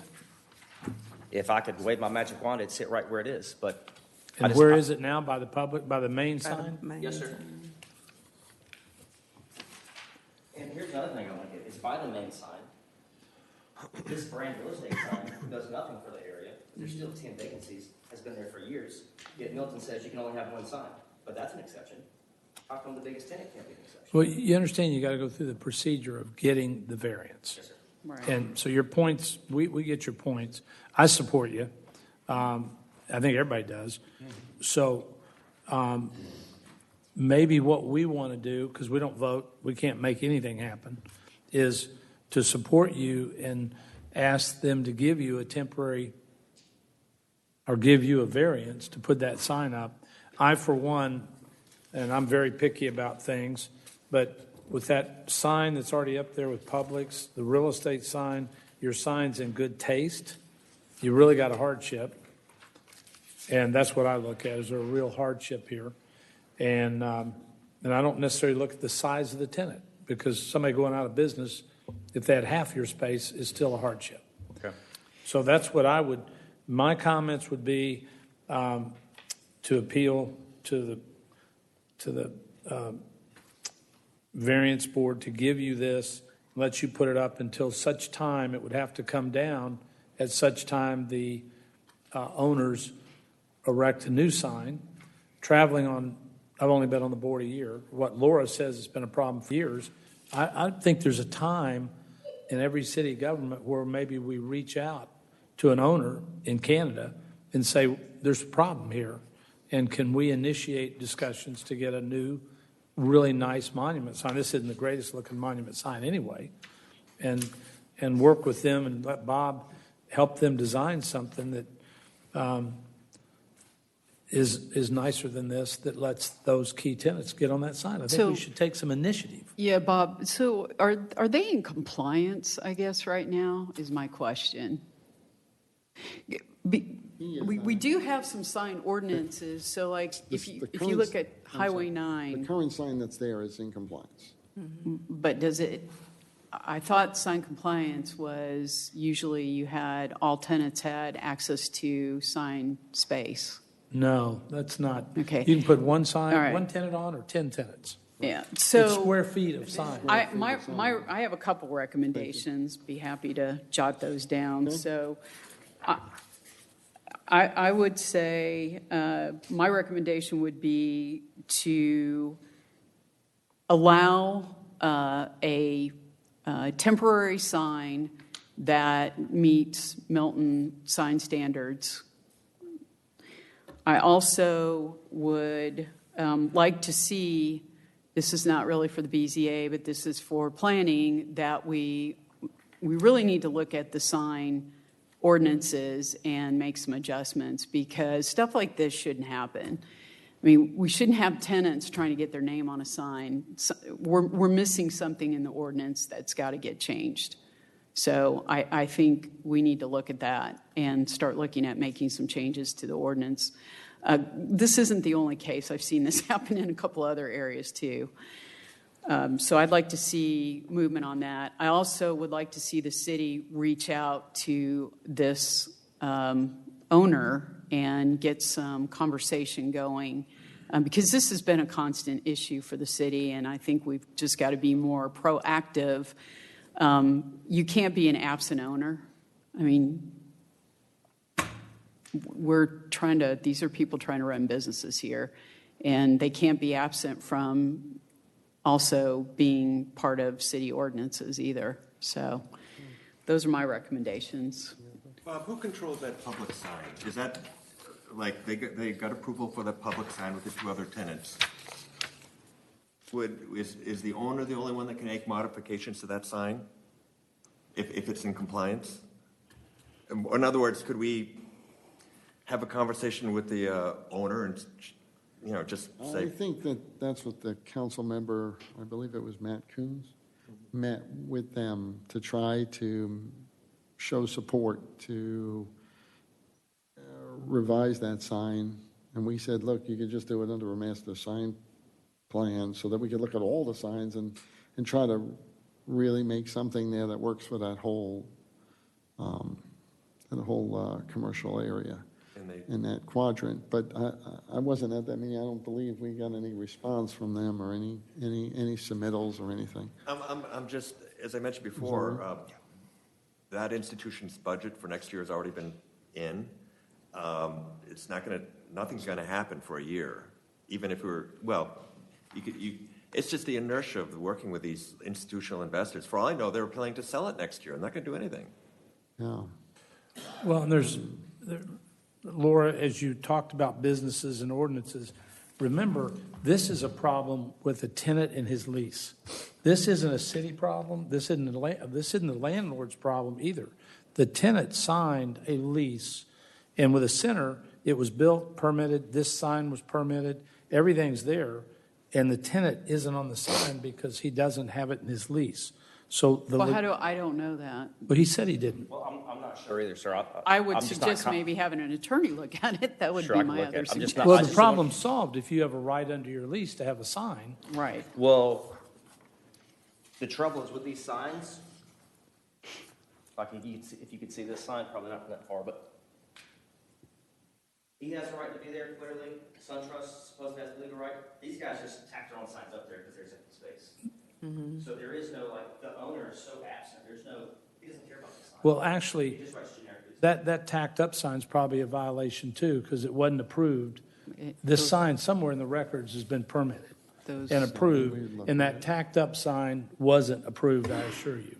If I could wave my magic wand, it'd sit right where it is, but. And where is it now? By the public, by the main sign? Yes, sir. another thing I don't like it. It's by the main sign. This brand real estate sign does nothing for the area. There's still 10 vacancies, has been there for years. Yet Milton says you can only have one sign, but that's an exception. How come the biggest tenant can't be an exception? Well, you understand you got to go through the procedure of getting the variance. Yes, sir. Right. And so your points, we get your points. I support you. I think everybody does. So maybe what we want to do, because we don't vote, we can't make anything happen, is to support you and ask them to give you a temporary or give you a variance to put that sign up. I, for one, and I'm very picky about things, but with that sign that's already up there with Publix, the real estate sign, your sign's in good taste, you really got a hardship. And that's what I look at, is there a real hardship here? And I don't necessarily look at the size of the tenant, because somebody going out of business, if they had half your space, is still a hardship. Okay. So that's what my comments would be to appeal to the variance board to give you this, let you put it up until such time it would have to come down at such time the owners erect a new sign. I've only been on the board a year. What Laura says has been a problem for years. I think there's a time in every city government where maybe we reach out to an owner in Canada and say, there's a problem here, and can we initiate discussions to get a new, really nice monument sign? This isn't the greatest looking monument sign anyway. And work with them and let Bob help them design something that is nicer than this, that lets those key tenants get on that sign. I think we should take some initiative. Yeah, Bob, so are they in compliance, I guess, right now, is my question? We do have some sign ordinances, so like, if you look at Highway 9. The current sign that's there is in compliance. But does it, I thought sign compliance was usually you had, all tenants had access to sign space. No, that's not. Okay. You can put one sign, All right. one tenant on, or 10 tenants. Yeah, It's so square feet of sign. I have a couple recommendations, be happy to jot those down. So I would say my recommendation would be to allow a temporary sign that meets Milton sign standards. I also would like to see, this is not really for the BZA, but this is for planning, that we really need to look at the sign ordinances and make some adjustments, because stuff like this shouldn't happen. I mean, we shouldn't have tenants trying to get their name on a sign. We're missing something in the ordinance that's got to get changed. So I think we need to look at that and start looking at making some changes to the ordinance. This isn't the only case. I've seen this happen in a couple other areas too. So I'd like to see movement on that. I also would like to see the city reach out to this owner and get some conversation going, because this has been a constant issue for the city, and I think we've just got to be more proactive. You can't be an absent owner. I mean, these are people trying to run businesses here, and they can't be absent from also being part of city ordinances either. So those are my recommendations. Bob, who controls that public sign? Is that, like, they got approval for that public sign with the two other tenants? Is the owner the only one that can make modifications to that sign if it's in compliance? In other words, could we have a conversation with the owner and, just say? I think that's what the council member, I believe it was Matt Coons, met with them to try to show support to revise that sign. And we said, look, you could just do it under a master sign plan so that we could look at all the signs and try to really make something there that works for that whole commercial area. in that quadrant. But I wasn't at that meeting. I don't believe we got any response from them or any submittals or anything. I'm just, as I mentioned before, that institution's budget for next year has already been in. It's not going to, nothing's going to happen for a year, even if it's just the inertia of working with these institutional investors. For all I know, they're planning to sell it next year. I'm not going to do anything. Yeah. Well, and Laura, as you talked about businesses and ordinances, remember, this is a problem with the tenant and his lease. This isn't a city problem. This isn't the landlord's problem either. The tenant signed a lease, and with a center, it was built, permitted, this sign was permitted, everything's there, and the tenant isn't on the sign because he doesn't have it in his lease. So I don't know that. But he said he didn't. Well, I'm not sure either, sir. I would suggest maybe having an attorney look at it. That would Sure, be I can my look other at it. I'm just suggestion. not- Well, the problem's solved if you have a right under your lease to have a sign. Right. Well, the trouble is with these signs, like if you could see this sign, probably not from that far, but he has the right to be there, clearly. SunTrust supposedly has the legal right. These guys just tack their own signs up there because there's empty space. So there is no, the owner is so absent. He doesn't care about the sign. Well, He actually, just writes generic. that tacked up sign's probably a violation too, because it wasn't approved. This sign somewhere in the records has been permitted and approved, and that tacked up sign wasn't approved, I assure you.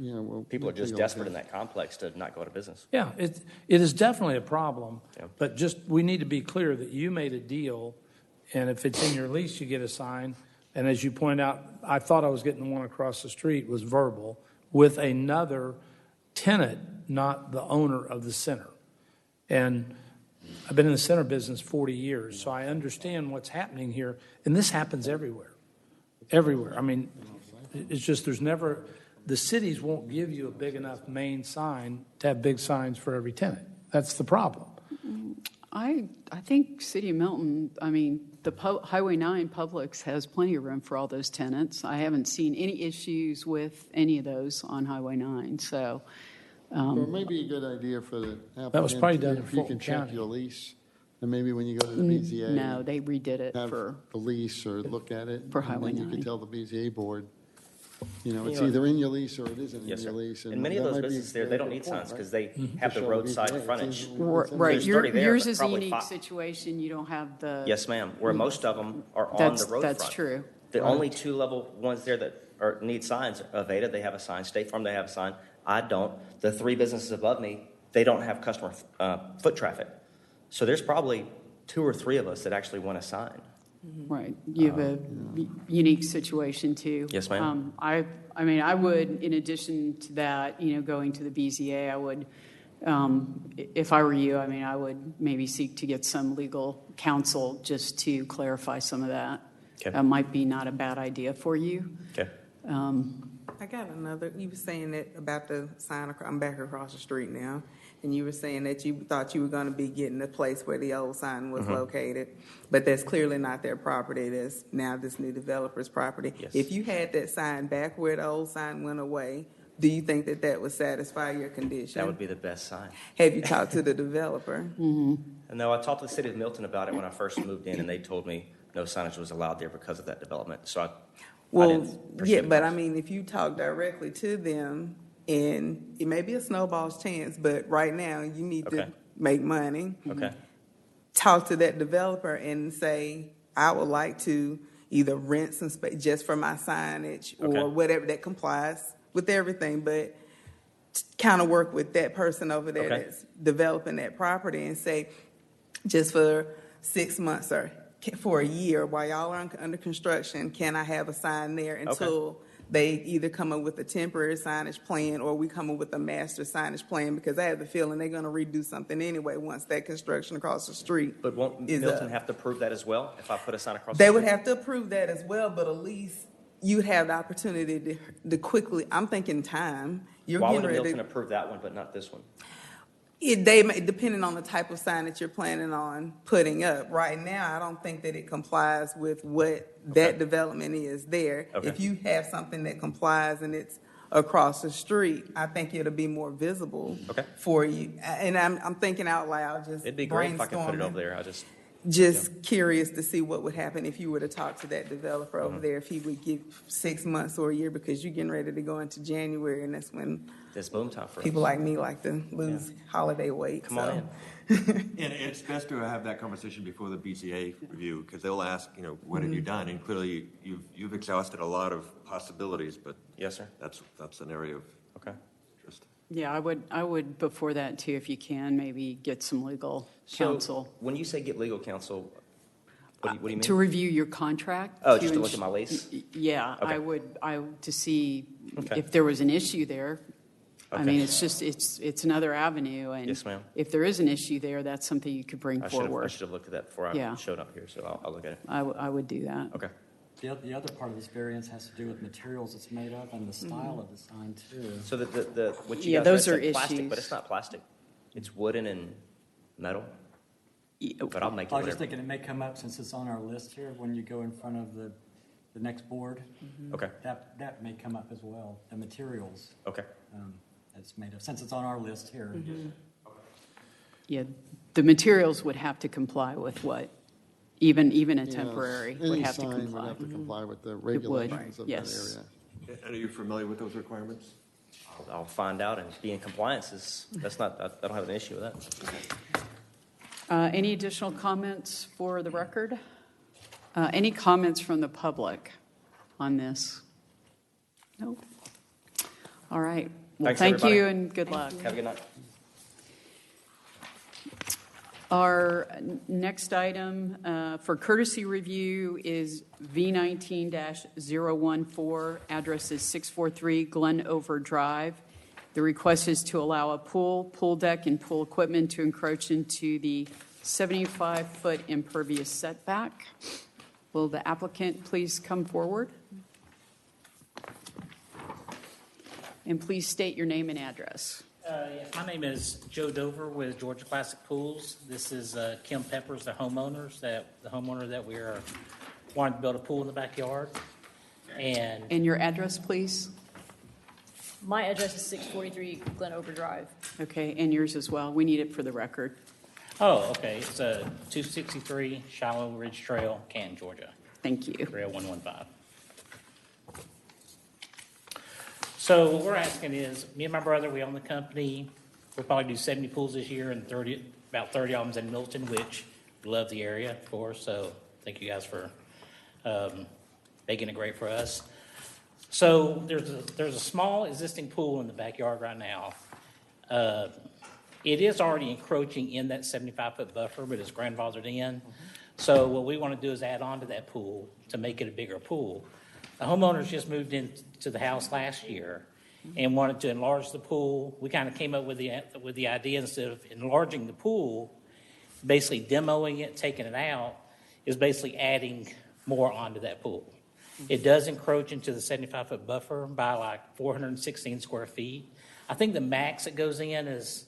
Yeah, well, People are just desperate in that complex to not go out of business. Yeah, it is definitely a problem, Yeah. but we need to be clear that you made a deal, and if it's in your lease, you get a sign. And as you point out, I thought I was getting the one across the street was verbal with another tenant, not the owner of the center. And I've been in the center business 40 years, so I understand what's happening here. And this happens everywhere. Everywhere. I mean, it's just the cities won't give you a big enough main sign to have big signs for every tenant. That's the problem. I think City of Milton, the Highway 9 Publix has plenty of room for all those tenants. I haven't seen any issues with any of those on Highway 9, so. Or maybe a good idea for the applicant. That was probably done in if you Fulton can check County. your lease, and maybe when you go to the BZA. No, they redid it have for, the lease or look at it. For Highway And then you 9. can tell the BZA board, it's know, either in your lease or it isn't in Yes, your sir. lease. And many of that those might be a businesses there, they very don't good need point, signs right? because they have To the show roadside BZA, it's frontage. in- right, There's 30 there, yours but is a probably unique five. situation. You don't have the. Yes, ma'am. Where most of them are on That's- the road that's front. true. The only two-level ones there that need signs, Aveda, they have a sign. State Farm, they have a sign. I don't. The three businesses above me, they don't have customer foot traffic. So there's probably 2 or 3 of us that actually want a sign. Right. You have a unique situation too. Yes, ma'am. I would, in addition to that, going to the BZA, I would, if I were you, I would maybe seek to get some legal counsel just to clarify some of that. Okay. That might be not a bad idea for you. Okay. I got another, you were saying that about the sign, I'm back across the street now, and you were saying that you thought you were going to be getting the place where the old sign was located, but that's clearly not their property. That's now this new developer's property. Yes. If you had that sign back where the old sign went away, do you think that would satisfy your condition? That would be the best sign. Have you talked to the developer? And no, I talked to the city of Milton about it when I first moved in, and they told me no signage was allowed there because of that development. So I Well, didn't pursue yeah, the but process. if you talk directly to them, and it may be a snowball's chance, but right now you need Okay. to make money. Okay. Talk to that developer and say, I would like to either rent some space just for my signage or Okay. whatever that complies with everything, but kind of work with that person over there Okay. that's developing that property and say, just for 6 months or for a year while y'all are under construction, can I have a sign there until they either come up with a temporary signage plan or we come up with a master signage plan? Because I have the feeling they're going to redo something anyway once that construction across the street. But won't is Milton up. have to prove that as well if I put a sign across They the would street? have to approve that as well, but at least you'd have the opportunity to quickly, I'm thinking time. You're Why would getting ready Milton to, approve that one but not this one? depending on the type of sign that you're planning on putting up. Right now, I don't think that it complies with what that development is there. Okay. If you have something that complies and it's across the street, I think it'll be more visible Okay. for you. And I'm thinking out loud, just It'd be great if I could put it brainstorming. over there. I just, Just curious to see what would happen if you were to talk to that developer over Mm-hmm. there, if he would give 6 months or a year, because you're getting ready to go into January, and that's when it's boom time for us. people like me like to lose holiday weight. Come on so. in. And it's best to have that conversation before the BCA review, because they'll ask, what have you done? And clearly, you've exhausted a lot of possibilities, but Yes, sir. that's an area of Okay. interest. Yeah, I would before that too, if you can, maybe get some legal counsel. So when you say get legal counsel, what do you mean? To review your contract. Oh, just to look at my lease? Yeah, Okay. I to see Okay. if there was an issue there. I Okay. mean, it's another avenue, and Yes, ma'am. if there is an issue there, that's something you could bring I forward. should have looked at that before I Yeah. showed up here, so I'll look at it. I would do that. Okay. The other part of this variance has to do with materials it's made of and the style of the sign too. So the what you Yeah, guys those read are said plastic, issues. but it's not plastic. It's wooden and metal. But I'll make it I was just whatever. thinking it may come up since it's on our list here when you go in front of the next board. Okay. That may come up as well, the materials Okay. it's made of, since it's on our list here. Yeah, the materials would have to comply with what, even a Yes, temporary would any have to sign comply. would have to comply with the would, regulations of that yes. area. And are you familiar with those requirements? I'll find out and be in compliance. That's not. I don't have an issue with that. Any additional comments for the record? Any comments from the public on this? No? All right. Well, Thanks, thank everybody. you and good luck. Have a good night. Our next item for courtesy review is V19-014. Address is 643 Glenover Drive. The request is to allow a pool deck, and pool equipment to encroach into the 75-foot impervious setback. Will the applicant please come forward? And please state your name and address. Yes, my name is Joe Dover with Georgia Classic Pools. This is Kim Peppers, the homeowner that we are wanting to build a pool in the backyard. And your address, please? My address is 643 Glenover Drive. Okay, and yours as well. We need it for the record. Oh, okay, it's 263 Shallow Ridge Trail, Canton, Georgia, Thank you. 30115. So what we're asking is, me and my brother, we own the company. We'll probably do 70 pools this year, and about 30 of them in Milton, which we love the area, of course. So thank you guys for making it great for us. So there's a small existing pool in the backyard right now. It is already encroaching in that 75-foot buffer, but it's grandfathered in. So what we want to do is add on to that pool to make it a bigger pool. The homeowners just moved into the house last year and wanted to enlarge the pool. We kind of came up with the idea, instead of enlarging the pool, basically demoing it, taking it out, is basically adding more onto that pool. It does encroach into the 75-foot buffer by like 416 square feet. I think the max it goes in is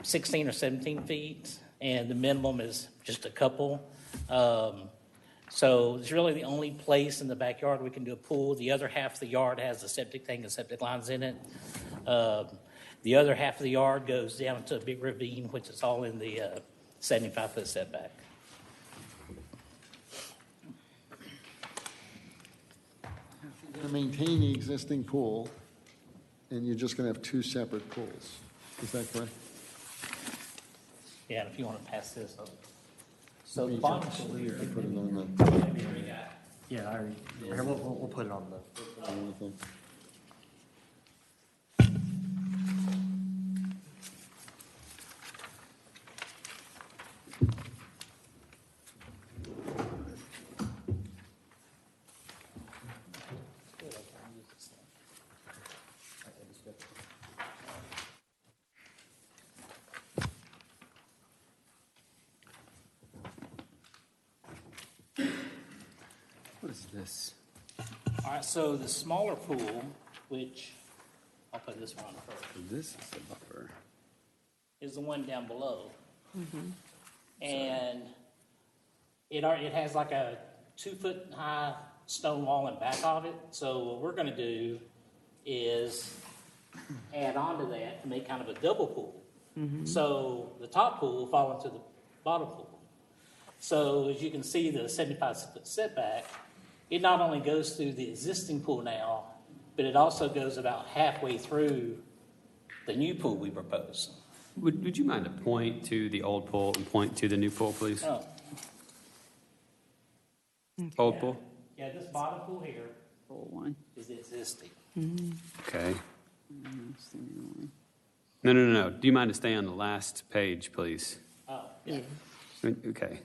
16 or 17 feet, and the minimum is just a couple. So it's really the only place in the backyard we can do a pool. The other half of the yard has a septic tank and septic lines in it. The other half of the yard goes down to a big ravine, which is all in the 75-foot setback. You're going to maintain the existing pool, and you're just going to have two separate pools. Is that correct? Yeah, and if you want to pass this up. So the bottom pool here. Put it on the, Yeah, I already, here, we'll put it on the. on the thing. What is this? All right, so the smaller pool, which I'll put this one on first, This is the buffer. is the one down below. And it has like a 2-foot high stone wall in back of it. So what we're going to do is add on to that to make kind of a double pool. So the top pool will fall into the bottom pool. So as you can see, the 75-foot setback, it not only goes through the existing pool now, but it also goes about halfway through the new pool we propose. Would you mind to point to the old pool and point to the new pool, please? Oh. Old pool? Yeah, this bottom pool here Pool one. is the existing. Okay. No. Do you mind to stay on the last page, please? Oh, yeah. Okay.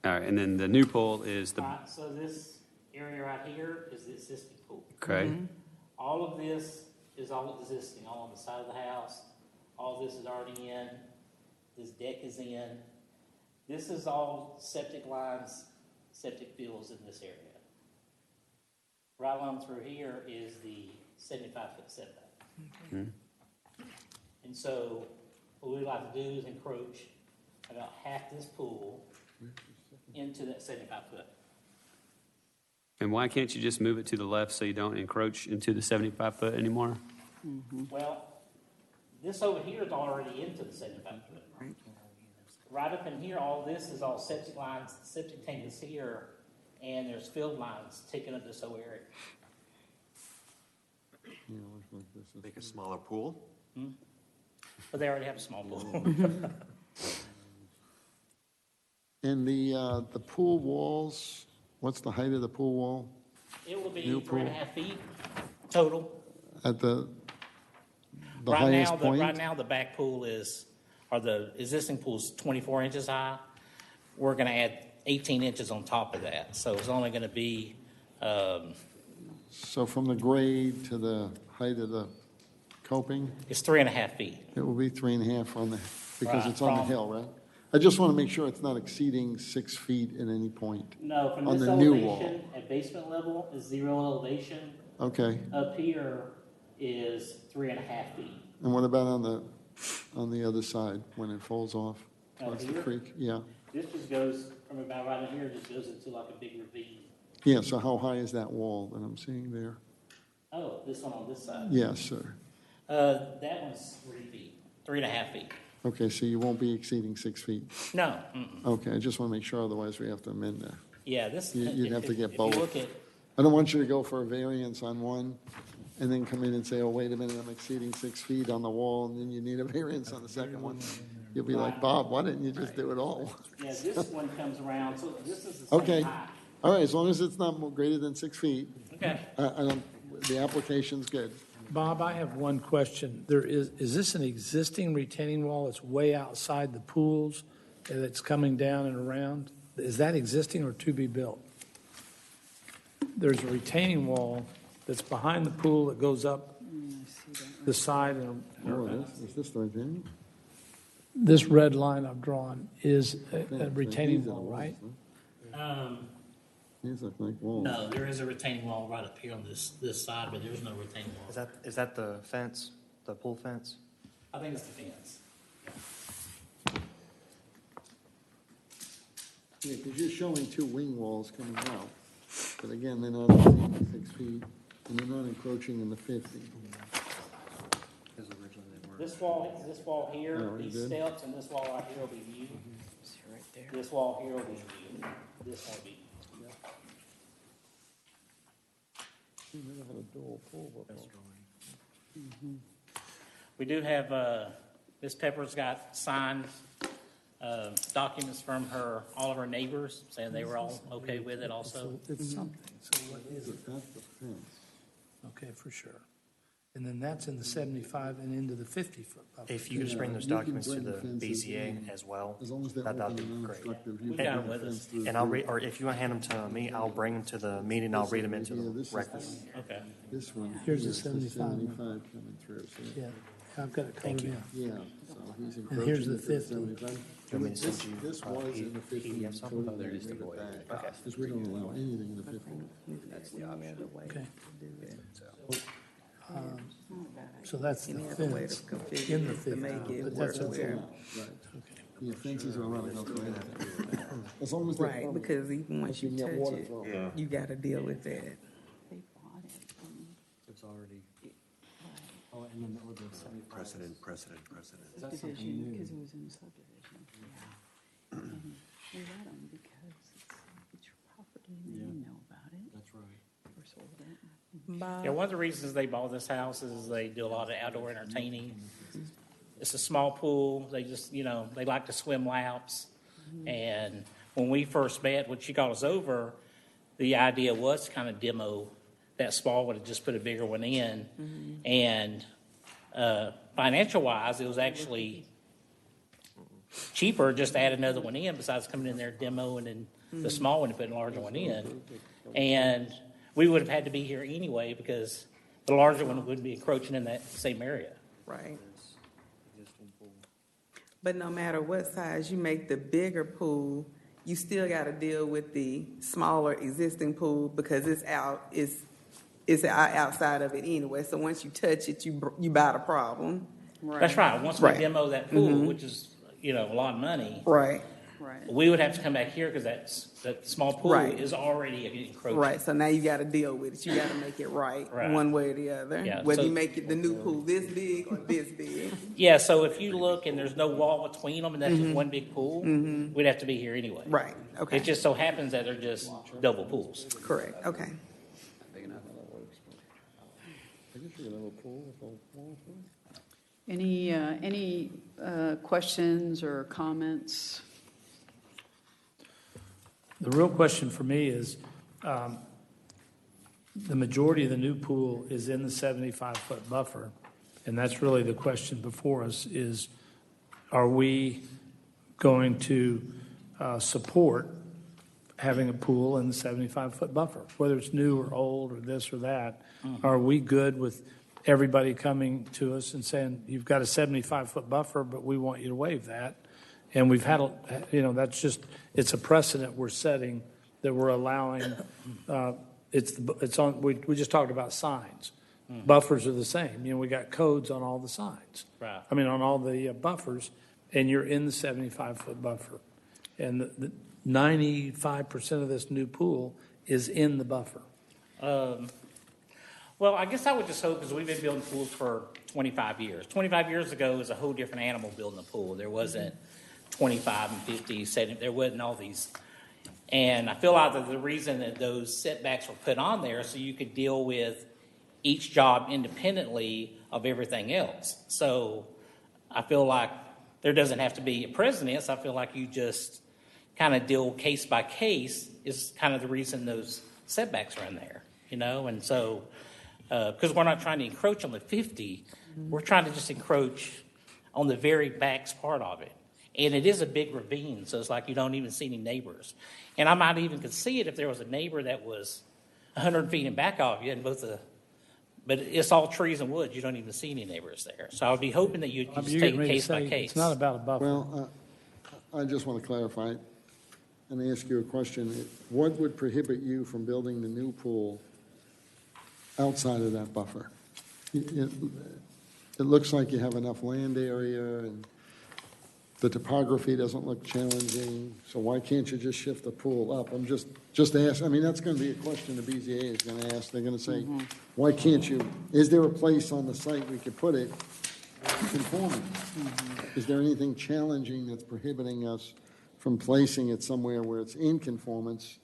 All right, and then the new pool is the, All right, so this area right here is the existing pool. okay, All of this is all existing, all on the side of the house. All this is already in. This deck is in. This is all septic lines, septic fields in this area. Right on through here is the 75-foot setback. And so what we like to do is encroach about half this pool into that 75-foot. and why can't you just move it to the left so you don't encroach into the 75-foot anymore? Well, this over here is already into the 75-foot. Right up in here, all this is all septic lines, the septic tank is here, and there's field lines taking up this whole area. Make a smaller pool? But they already have a small pool. And the pool walls, what's the height of the pool wall It will be New 3.5 feet total. at the Right highest now, point? right now, the back pool or the existing pool is 24 inches high. We're going to add 18 inches on top of that. So it's only going to be, So from the grade to the height of the coping, it's 3.5 feet. it will be 3.5 on the, because Right, it's on the from- hill, right? I just want to make sure it's not exceeding 6 feet at any point. No, from On this the new elevation, wall. at basement level is 0 elevation. Okay, Up here is 3.5 feet. and what about on the other side, when it falls off towards the here? creek? Yeah, This just goes from about right in here, just goes into like a big ravine. yeah, so how high is that wall that I'm seeing there? Oh, this one on this side. Yes, sir. That one's 3 feet, 3.5 feet. Okay, so you won't be exceeding 6 feet? No. Okay, I just want to make sure, otherwise we have to amend that. Yeah, this. You'd have to get if both. you look at, I don't want you to go for a variance on one and then come in and say, oh, wait a minute, I'm exceeding 6 feet on the wall, and then you need a variance on the second one. You'll be like, Bob, why didn't you just do it all? yeah, this one comes around, so this is the same Okay, height. all right, as long as it's not greater than 6 feet, Okay. I don't, the application's good. Bob, I have one question. Is this an existing retaining wall that's way outside the pools and it's coming down and around? Is that existing or to be built? There's a retaining wall that's behind the pool that goes up the side and Oh, is this the retaining? this red line I've drawn is a retaining These are wall, walls, right? huh? These look like walls. No, there is a retaining wall right up here on this side, but there's no retaining wall. Is that the fence, the pool fence? I think it's the fence. Yeah, because you're showing two wing walls coming out, but again, they're not exceeding 6 feet, and they're not encroaching in the 50. This wall here, Oh, you these did? steps, and this wall right here will be new. This wall here will be new. This won't be. We do have, Ms. Pepper's got signed documents from all of her neighbors, saying they were all okay with it also. It's something, so what is it? That's the fence. Okay, for sure. And then that's in the 75 and into the 50-foot buffer. If you could just bring those You can documents to bring the the fences BZA in. as well, As long as they're that'd open be and great. non-obstructive. you We can got bring them the with fence us. through And I'll or if you want to hand them to me, I'll bring them to the meeting, I'll read them into Yeah, the this is record. Okay. This one. Here's the here, it says 75 one. 75 coming through, so, Yeah, I've got it covered in. yeah, so he's And here's encroaching the into the 50. 75. You want me to send you, This was in the 50. PDF something? code, we made it back, because we don't allow anything in the 50. Okay. So that's the fence in the 50, but that's okay. Right. Yeah, fences are allowed elsewhere. As long as they're Right, covered. because even once you can get touch water it, from it. you gotta deal with that. It's already, Oh, and then or the 75. Precedent. Is that something new? Because it was in the subdivision, yeah. And we let them because it's your property and they didn't know about it That's right. or sold it. Yeah, one of the reasons they bought this house is they do a lot of outdoor entertaining. It's a small pool. They just, they like to swim laps. And when we first met, when she got us over, the idea was to kind of demo that small one and just put a bigger one in. And financial-wise, it was actually cheaper just to add another one in besides coming in there demoing and the small one and putting a larger one in. And we would have had to be here anyway because the larger one would be encroaching in that same area. Right. But no matter what size you make the bigger pool, you still got to deal with the smaller existing pool because it's outside of it anyway. So once you touch it, you buy the problem. Right. That's right. Once we demo that pool, which is, a lot of money, Right. we would have to come back here because that small pool Right. is already encroaching. Right. So now you got to deal with it. You got to make it right, one way or the other. Yeah, Whether so- you make it the new pool this big or this big. Yeah, so if you look and there's no wall between them and that's just one big pool, we'd have to be here anyway. Right. Okay. It just so happens that they're just double pools. Correct. Okay. Any questions or comments? The real question for me is, the majority of the new pool is in the 75-foot buffer, and that's really the question before us is, are we going to support having a pool in the 75-foot buffer? Whether it's new or old or this or that, are we good with everybody coming to us and saying, you've got a 75-foot buffer, but we want you to waive that? And we've had, that's just, it's a precedent we're setting that we're allowing. It's on. We just talked about signs. Buffers are the same. We got codes on all the signs. Right. I mean, on all the buffers, and you're in the 75-foot buffer. And the 95% of this new pool is in the buffer. Well, I guess I would just hope, because we've been building pools for 25 years. 25 years ago, it was a whole different animal building a pool. There wasn't 25 and 50, 70, there wasn't all these. And I feel like that the reason that those setbacks were put on there so you could deal with each job independently of everything else. So I feel like there doesn't have to be a precedence. I feel like you just kind of deal case by case is kind of the reason those setbacks are in there, And so, because we're not trying to encroach on the 50, we're trying to just encroach on the very back part of it. And it is a big ravine, so it's like you don't even see any neighbors. And I might even could see it if there was a neighbor that was 100 feet in back of you, and but it's all trees and woods. You don't even see any neighbors there. So I would be hoping that you'd just take it case by case. It's not about a buffer. Well, I just want to clarify and ask you a question. What would prohibit you from building the new pool outside of that buffer? It looks like you have enough land area and the topography doesn't look challenging, so why can't you just shift the pool up? I'm just asking. I mean, that's going to be a question the BZA is going to ask. They're going to say, why can't you? Is there a place on the site we could put it conforming? Is there anything challenging that's prohibiting us from placing it somewhere where it's in conformance,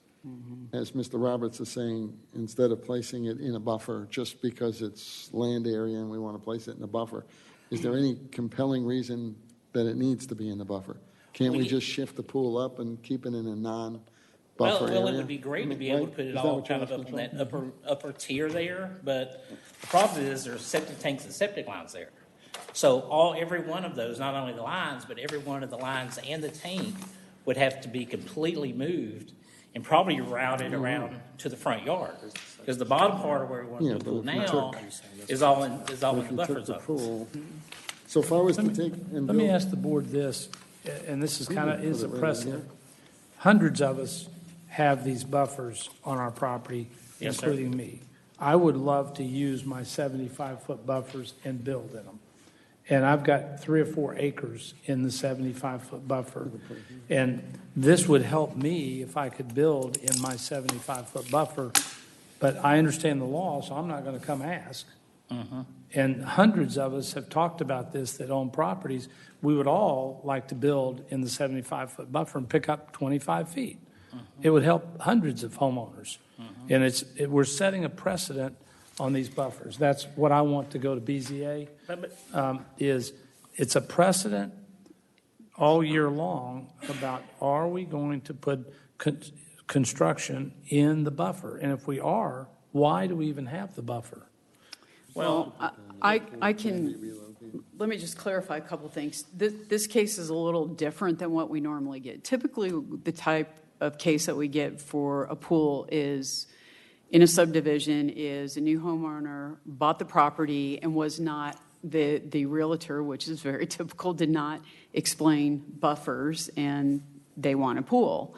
as Mr. Roberts is saying, instead of placing it in a buffer just because it's land area and we want to place it in a buffer? Is there any compelling reason that it needs to be in the buffer? Can't we just shift the pool up and keep it in a non-buffer area? Well, it would be great to be able to put it all kind of up in that upper tier there, but the problem is there's septic tanks and septic lines there. So every one of those, not only the lines, but every one of the lines and the tank would have to be completely moved and probably routed around to the front yard. Because the bottom part of where we want to put the pool now is all in the buffer zone. So if I was to take and Let me build- ask the board this, and this is is a precedent. Hundreds of us have these buffers on our property, Yes, sir. including me. I would love to use my 75-foot buffers and build in them. And I've got 3 or 4 acres in the 75-foot buffer. And this would help me if I could build in my 75-foot buffer. But I understand the law, so I'm not going to come ask. And hundreds of us have talked about this, that own properties, we would all like to build in the 75-foot buffer and pick up 25 feet. It would help hundreds of homeowners. And we're setting a precedent on these buffers. That's what I want to go to BZA, is it's a precedent all year long about, are we going to put construction in the buffer? And if we are, why do we even have the buffer? Well, I can, let me just clarify a couple things. This case is a little different than what we normally get. Typically, the type of case that we get for a pool is, in a subdivision, is a new homeowner bought the property and was not, the realtor, which is very typical, did not explain buffers, and they want a pool.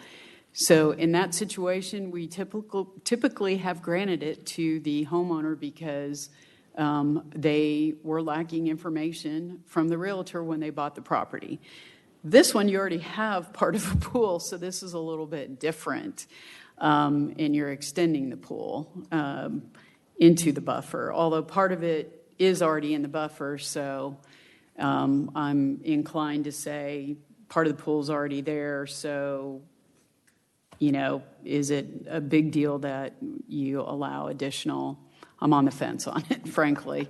So in that situation, we typically have granted it to the homeowner because they were lacking information from the realtor when they bought the property. This one, you already have part of a pool, so this is a little bit different, and you're extending the pool into the buffer, although part of it is already in the buffer, so I'm inclined to say part of the pool's already there, so, you know, is it a big deal that you allow additional? I'm on the fence on it, frankly.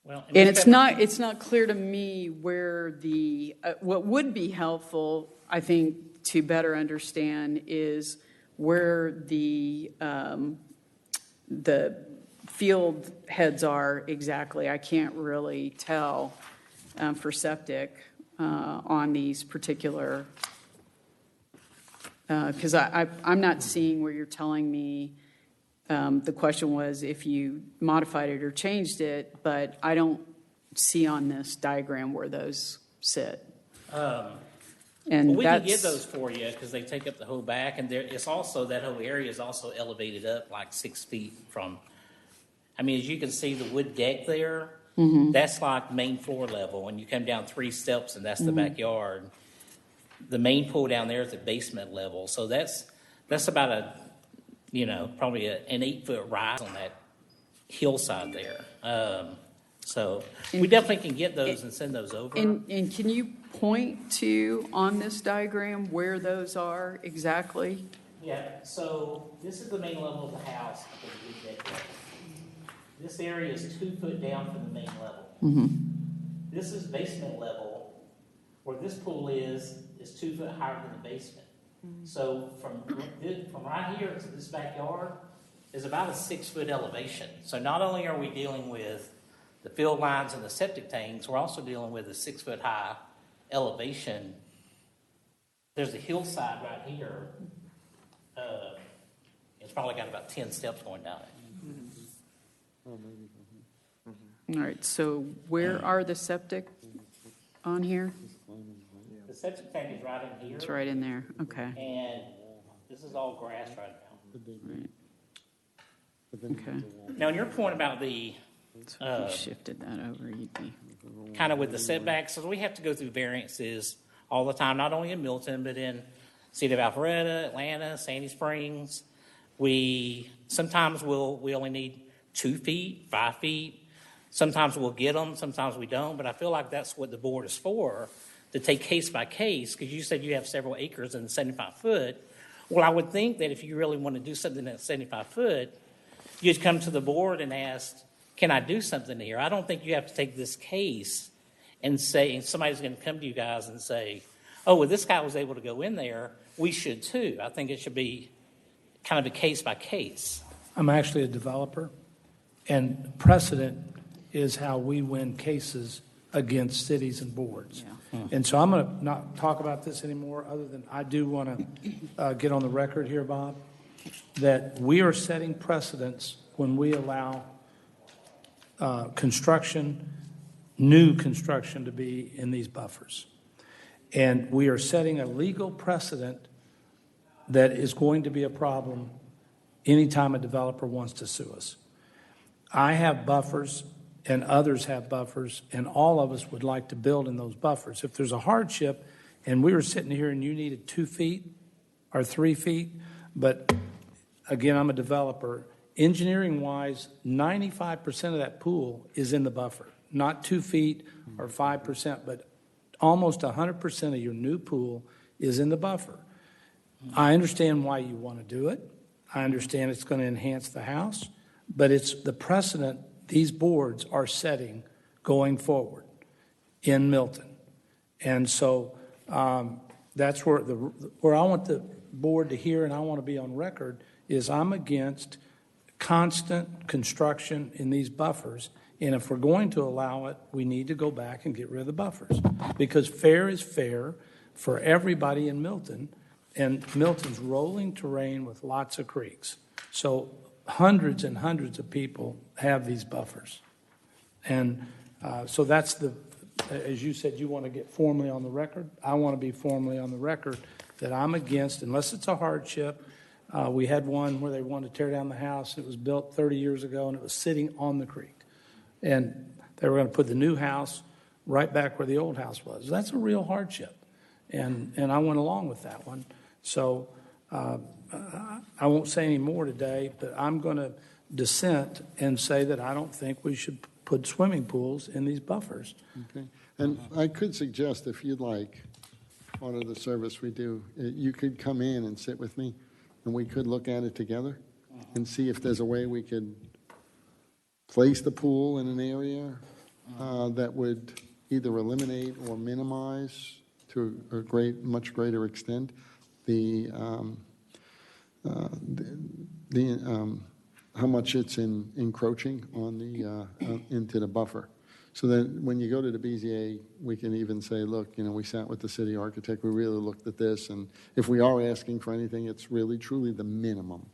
Well, and it's not clear to me where the what would be helpful, I think, to better understand is where the field heads are exactly. I can't really tell for septic on these particular, because I'm not seeing where you're telling me. The question was if you modified it or changed it, but I don't see on this diagram where those sit. And well, we can get those for you because they take up the whole back, and it's also, that whole area is also elevated up like 6 feet from, I mean, as you can see, the wood deck there, that's like main floor level, and you come down 3 steps, and that's the backyard. The main pool down there is at basement level, so that's about a, you know, probably an 8-foot rise on that hillside there. So we definitely can get those and send those over. And can you point to, on this diagram, where those are exactly? Yeah, so this is the main level of the house. This area is 2 foot down from the main level. This is basement level. Where this pool is 2 foot higher than the basement. So from right here to this backyard is about a 6 foot elevation. So not only are we dealing with the field lines and the septic tanks, we're also dealing with a 6 foot high elevation. There's a hillside right here. It's probably got about 10 steps going down it. All right, so where are the septic on here? The septic tank is right in here. It's right in there, okay. And this is all grass right now. Right. Okay. Now, on your point about the So if you shifted that over, you'd be. kind of with the setbacks, so we have to go through variances all the time, not only in Milton, but in City of Alpharetta, Atlanta, Sandy Springs. Sometimes we only need 2 feet, 5 feet. Sometimes we'll get them, sometimes we don't, but I feel like that's what the board is for, to take case by case, because you said you have several acres in the 75 foot. Well, I would think that if you really want to do something at 75 foot, you'd come to the board and ask, can I do something here? I don't think you have to take this case and say, and somebody's going to come to you guys and say, oh, well, this guy was able to go in there, we should too. I think it should be kind of a case by case. I'm actually a developer, and precedent is how we win cases against cities and boards. Yeah. And so I'm going to not talk about this anymore, other than I do want to get on the record here, Bob, that we are setting precedents when we allow new construction to be in these buffers. And we are setting a legal precedent that is going to be a problem anytime a developer wants to sue us. I have buffers and others have buffers, and all of us would like to build in those buffers. If there's a hardship and we were sitting here and you needed 2 feet or 3 feet, but again, I'm a developer, engineering-wise, 95% of that pool is in the buffer. Not 2 feet or 5%, but almost 100% of your new pool is in the buffer. I understand why you want to do it. I understand it's going to enhance the house, but it's the precedent these boards are setting going forward in Milton. And so that's where I want the board to hear, and I want to be on record, is I'm against constant construction in these buffers. And if we're going to allow it, we need to go back and get rid of the buffers, because fair is fair for everybody in Milton. And Milton's rolling terrain with lots of creeks. So hundreds and hundreds of people have these buffers. And so that's as you said, you want to get formally on the record. I want to be formally on the record that I'm against, unless it's a hardship. We had one where they wanted to tear down the house. It was built 30 years ago, and it was sitting on the creek. And they were going to put the new house right back where the old house was. That's a real hardship. And I went along with that one. So I won't say any more today, but I'm going to dissent and say that I don't think we should put swimming pools in these buffers. Okay. And I could suggest, if you'd like, part of the service we do, you could come in and sit with me, and we could look at it together and see if there's a way we could place the pool in an area that would either eliminate or minimize to a much greater extent how much it's encroaching on into the buffer. So that when you go to the BZA, we can even say, look, we sat with the city architect, we really looked at this, and if we are asking for anything, it's really truly the minimum.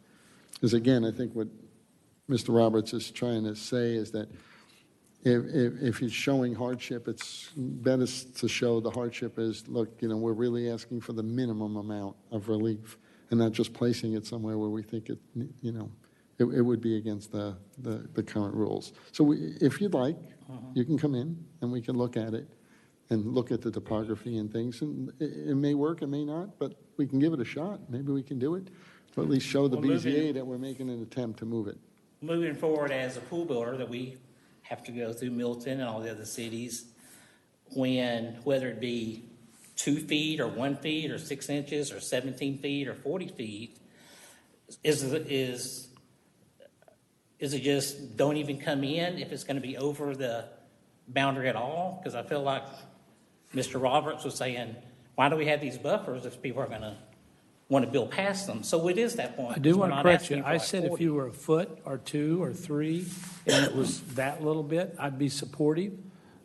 Because again, I think what Mr. Roberts is trying to say is that if he's showing hardship, it's better to show the hardship as, look, we're really asking for the minimum amount of relief and not just placing it somewhere where we think it would be against the current rules. So if you'd like, you can come in and we can look at it and look at the topography and things. And it may work, it may not, but we can give it a shot. Maybe we can do it, or at least show the BZA that we're making an attempt to move it. Moving forward as a pool builder, that we have to go through Milton and all the other cities, whether it be 2 feet or 1 feet or 6 inches or 17 feet or 40 feet, is it just don't even come in if it's going to be over the boundary at all? Because I feel like Mr. Roberts was saying, why do we have these buffers if people are going to want to build past them? So it is that point. I do want to correct you. I said if you were a foot or 2 or 3 and it was that little bit, I'd be supportive.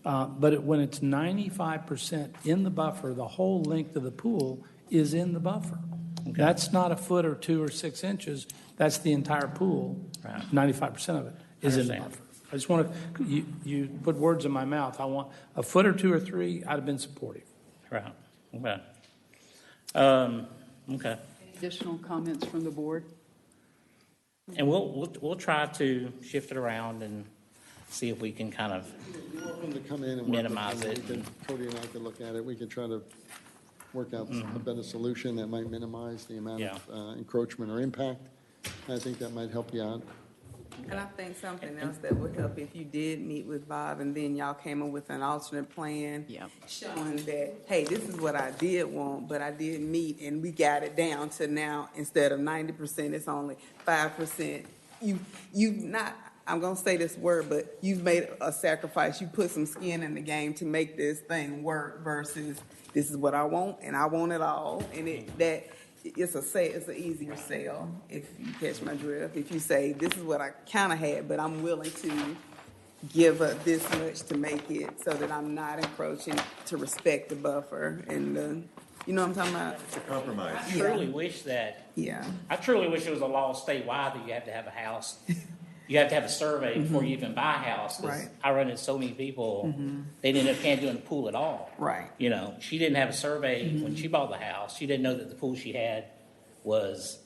But when it's 95% in the buffer, the whole length of the pool is in the buffer. Okay. That's not a foot or 2 or 6 inches. That's the entire pool. Right. 95% of it is in the buffer. I just want to, you put words in my mouth. I want a foot or 2 or 3, I'd have been supportive. Right. Okay. Okay. Additional comments from the board? And we'll try to shift it around and see if we can kind of You're welcome to come in and minimize it. Cody and I can look at it. We can try to work out a better solution that might minimize the amount of encroachment or impact. I think that might help you out. And I think something else that would help if you did meet with Bob and then y'all came up with an alternate plan showing that, hey, this is what I did want, but I did meet, and we got it down to now instead of 90%, it's only 5%. You've not, I'm going to say this word, but you've made a sacrifice. You put some skin in the game to make this thing work versus this is what I want and I want it all. And it's an easier sale, if you catch my drift. If you say, this is what I kind of had, but I'm willing to give up this much to make it so that I'm not encroaching, to respect the buffer. And you know what I'm talking about? It's a compromise. I truly wish that. Yeah. I truly wish there was a law statewide that you have to have a house. You have to have a survey before you even buy a house. Right. I run into so many people, they didn't end up can't doing the pool at all. Right. She didn't have a survey when she bought the house. She didn't know that the pool she had was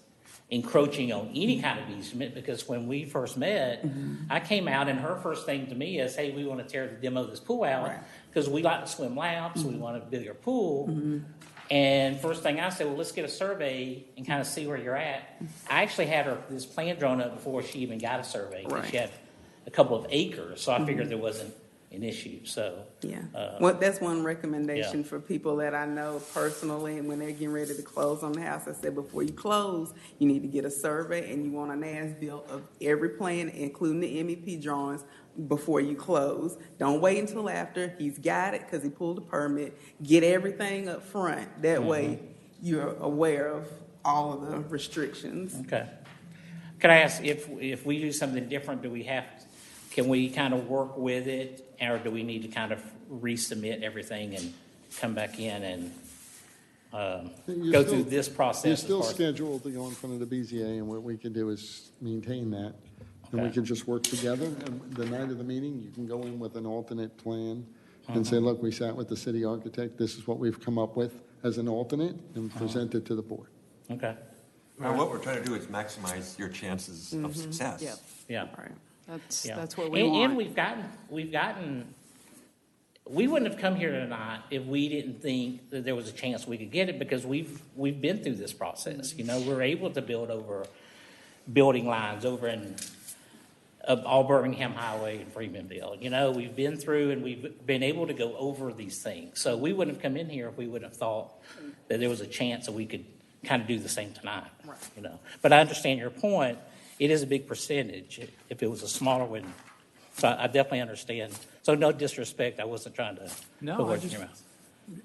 encroaching on any kind of easement, because when we first met, I came out and her first thing to me is, hey, we want to demo this pool out because we like to swim laps, we want a bigger pool. And first thing I said, well, let's get a survey and kind of see where you're at. I actually had this plan drawn up before she even got a survey. Right. She had a couple of acres, so I figured there wasn't an issue, so. Yeah, well, that's one recommendation Yeah. for people that I know personally, and when they're getting ready to close on the house, I said, before you close, you need to get a survey, and you want an as-built of every plan, including the MEP drawings, before you close. Don't wait until after, he's got it, because he pulled a permit. Get everything up front, that way you're aware of all of the restrictions. Okay. Could I ask, if we do something different, can we kind of work with it, or do we need to kind of resubmit everything and come back in and go through this process? You're as still far as- scheduled to go in front of the BZA, and what we can do is maintain that. And we Okay. can just work together, and the night of the meeting, you can go in with an alternate plan and say, look, we sat with the city architect, this is what we've come up with as an alternate, and present it to the board. Okay, Well, what we're trying to do is maximize your chances of success. Yep. yeah. All right. Yeah. That's what we And want. we wouldn't have come here tonight if we didn't think that there was a chance we could get it, because we've been through this process. You know, we're able to build over building lines over in all Birmingham Highway and Freemanville. You know, we've been through and we've been able to go over these things. So we wouldn't have come in here if we wouldn't have thought that there was a chance that we could kind of do the same tonight. Right. You know, but I understand your point. It is a big percentage. If it was a smaller one, so I definitely understand. So no disrespect. I wasn't trying to No, put I words in just- your mouth.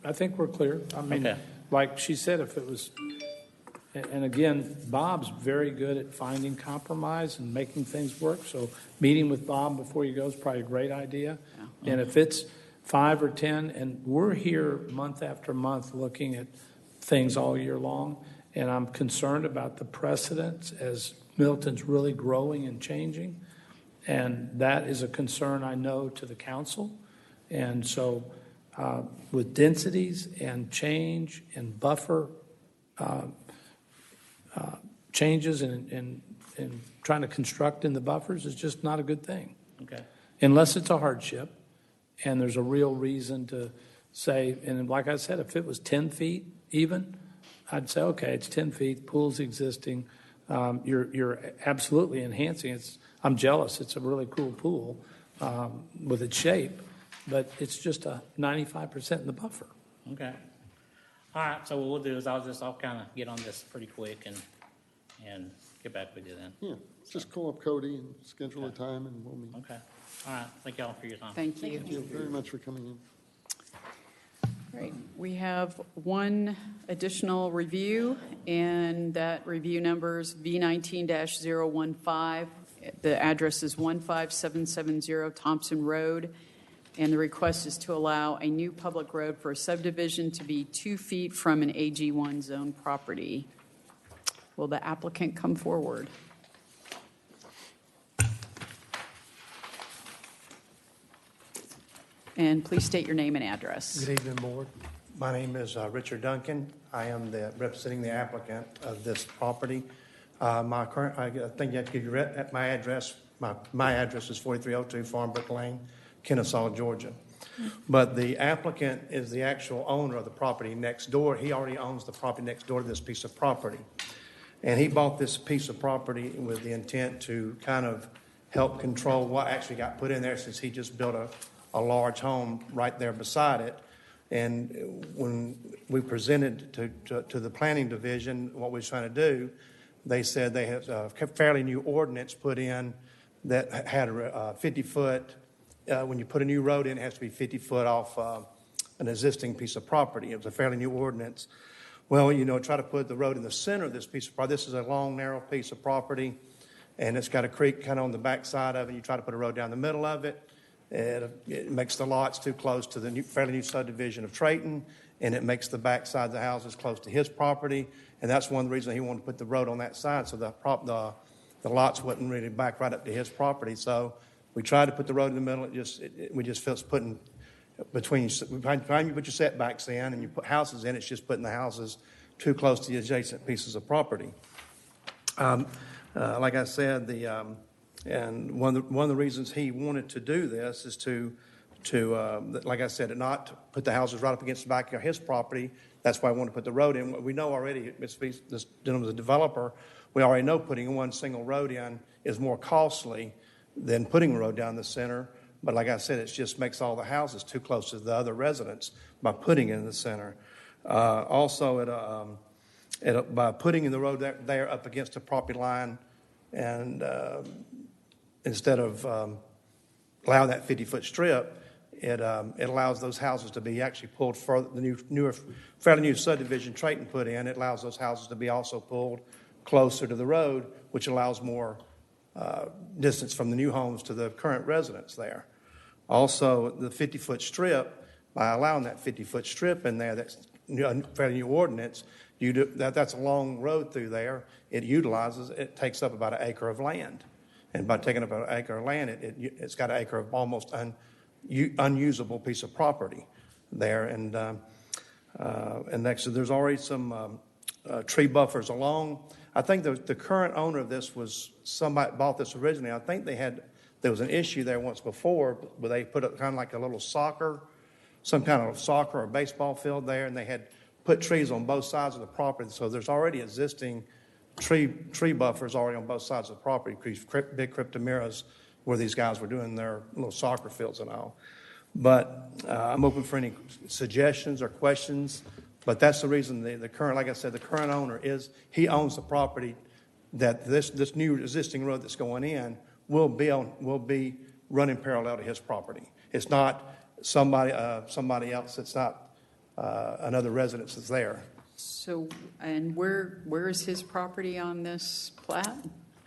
I think we're clear. I mean, Okay. like she said, if it was, and again, Bob's very good at finding compromise and making things work. So meeting with Bob before you go is probably a great idea. And if it's 5 or 10, and we're here month after month looking at things all year long, and I'm concerned about the precedents as Milton's really growing and changing. And that is a concern I know to the council. And so with densities and change and buffer changes and trying to construct in the buffers is just not a good thing. Okay. Unless it's a hardship and there's a real reason to say, and like I said, if it was 10 feet even, I'd say, okay, it's 10 feet, pool's existing, you're absolutely enhancing it. I'm jealous, it's a really cool pool with its shape, but it's just a 95% in the buffer. Okay. All right. So what we'll do is I'll kind of get on this pretty quick and get back with you then. Yeah, just call up Cody and schedule a time, and we'll meet. Okay. All right. Thank y'all for your time. Thank you. Thank you very much for coming in. Great. We have one additional review, and that review number is V19-015. The address is 15770 Thompson Road, and the request is to allow a new public road for a subdivision to be 2 feet from an AG1 zone property. Will the applicant come forward? And please state your name and address. Good evening, Board. My name is Richard Duncan. I am representing the applicant of this property. I think you have to give you my address. My address is 4302 Farmbrook Lane, Kennesaw, Georgia. But the applicant is the actual owner of the property next door. He already owns the property next door to this piece of property. And he bought this piece of property with the intent to kind of help control what actually got put in there, since he just built a large home right there beside it. And when we presented to the planning division what we were trying to do, they said they had a fairly new ordinance put in that had a 50-foot, when you put a new road in, it has to be 50 foot off an existing piece of property. It was a fairly new ordinance. Well, try to put the road in the center of this piece of property. This is a long, narrow piece of property, and it's got a creek kind of on the back side of it. You try to put a road down the middle of it. It makes the lots too close to the fairly new subdivision of Trayton, and it makes the back side of the houses close to his property. And that's one of the reasons he wanted to put the road on that side, so the lots wouldn't really back right up to his property. So we tried to put the road in the middle. We just felt putting between you put your setbacks in and you put houses in. It's just putting the houses too close to the adjacent pieces of property. Like I said, and one of the reasons he wanted to do this is to like I said, not put the houses right up against the back of his property, That's why I want to put the road in. We know already, this gentleman's a developer, we already know putting one single road in is more costly than putting a road down the center. But like I said, it just makes all the houses too close to the other residents by putting it in the center. Also, by putting in the road there up against the property line, and instead of allowing that 50-foot strip, it allows those houses to be actually pulled further. The fairly new subdivision Trayton put in, it allows those houses to be also pulled closer to the road, which allows more distance from the new homes to the current residents there. Also, the 50-foot strip, by allowing that 50-foot strip in there, that's fairly new ordinance, that's a long road through there. It takes up about an acre of land. And by taking up an acre of land, it's got an acre of almost unusable piece of property there. And next, there's already some tree buffers along. I think the current owner of this was somebody bought this originally. I think there was an issue there once before where they put up kind of like a little some kind of soccer or baseball field there, and they had put trees on both sides of the property. So there's already existing tree buffers already on both sides of the property, big cryptomeras where these guys were doing their little soccer fields and all. But I'm open for any suggestions or questions. But that's the reason the current, like I said, the current owner he owns the property that this new existing road that's going in will be running parallel to his property. It's not somebody else. It's not another residence that's there. So, and where is his property on this plat?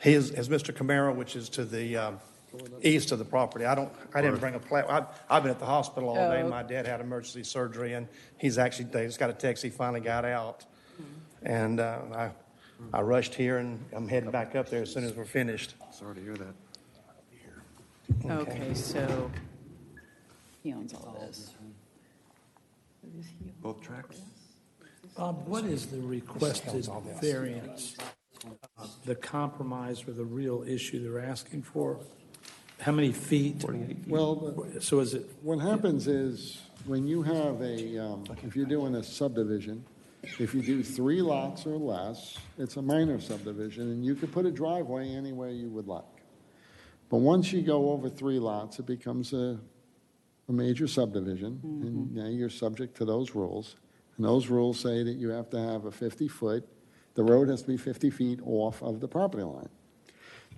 He is Mr. Camaro, which is to the east of the property. I didn't bring a plat. I've been at the hospital all day. My dad had emergency surgery, and they just got a text. He finally got out, and I rushed here, and I'm heading back up there as soon as we're finished. Sorry to hear that. Okay, so he owns all this. Both tracks? Bob, what is the requested variance, the compromise or the real issue they're asking for? How many feet? 48 feet. Well, So is it, what happens is when you have if you're doing a subdivision, if you do 3 lots or less, it's a minor subdivision, and you could put a driveway anywhere you would like. But once you go over 3 lots, it becomes a major subdivision, and now you're subject to those rules. And those rules say that you have to have a 50-foot, the road has to be 50 feet off of the property line.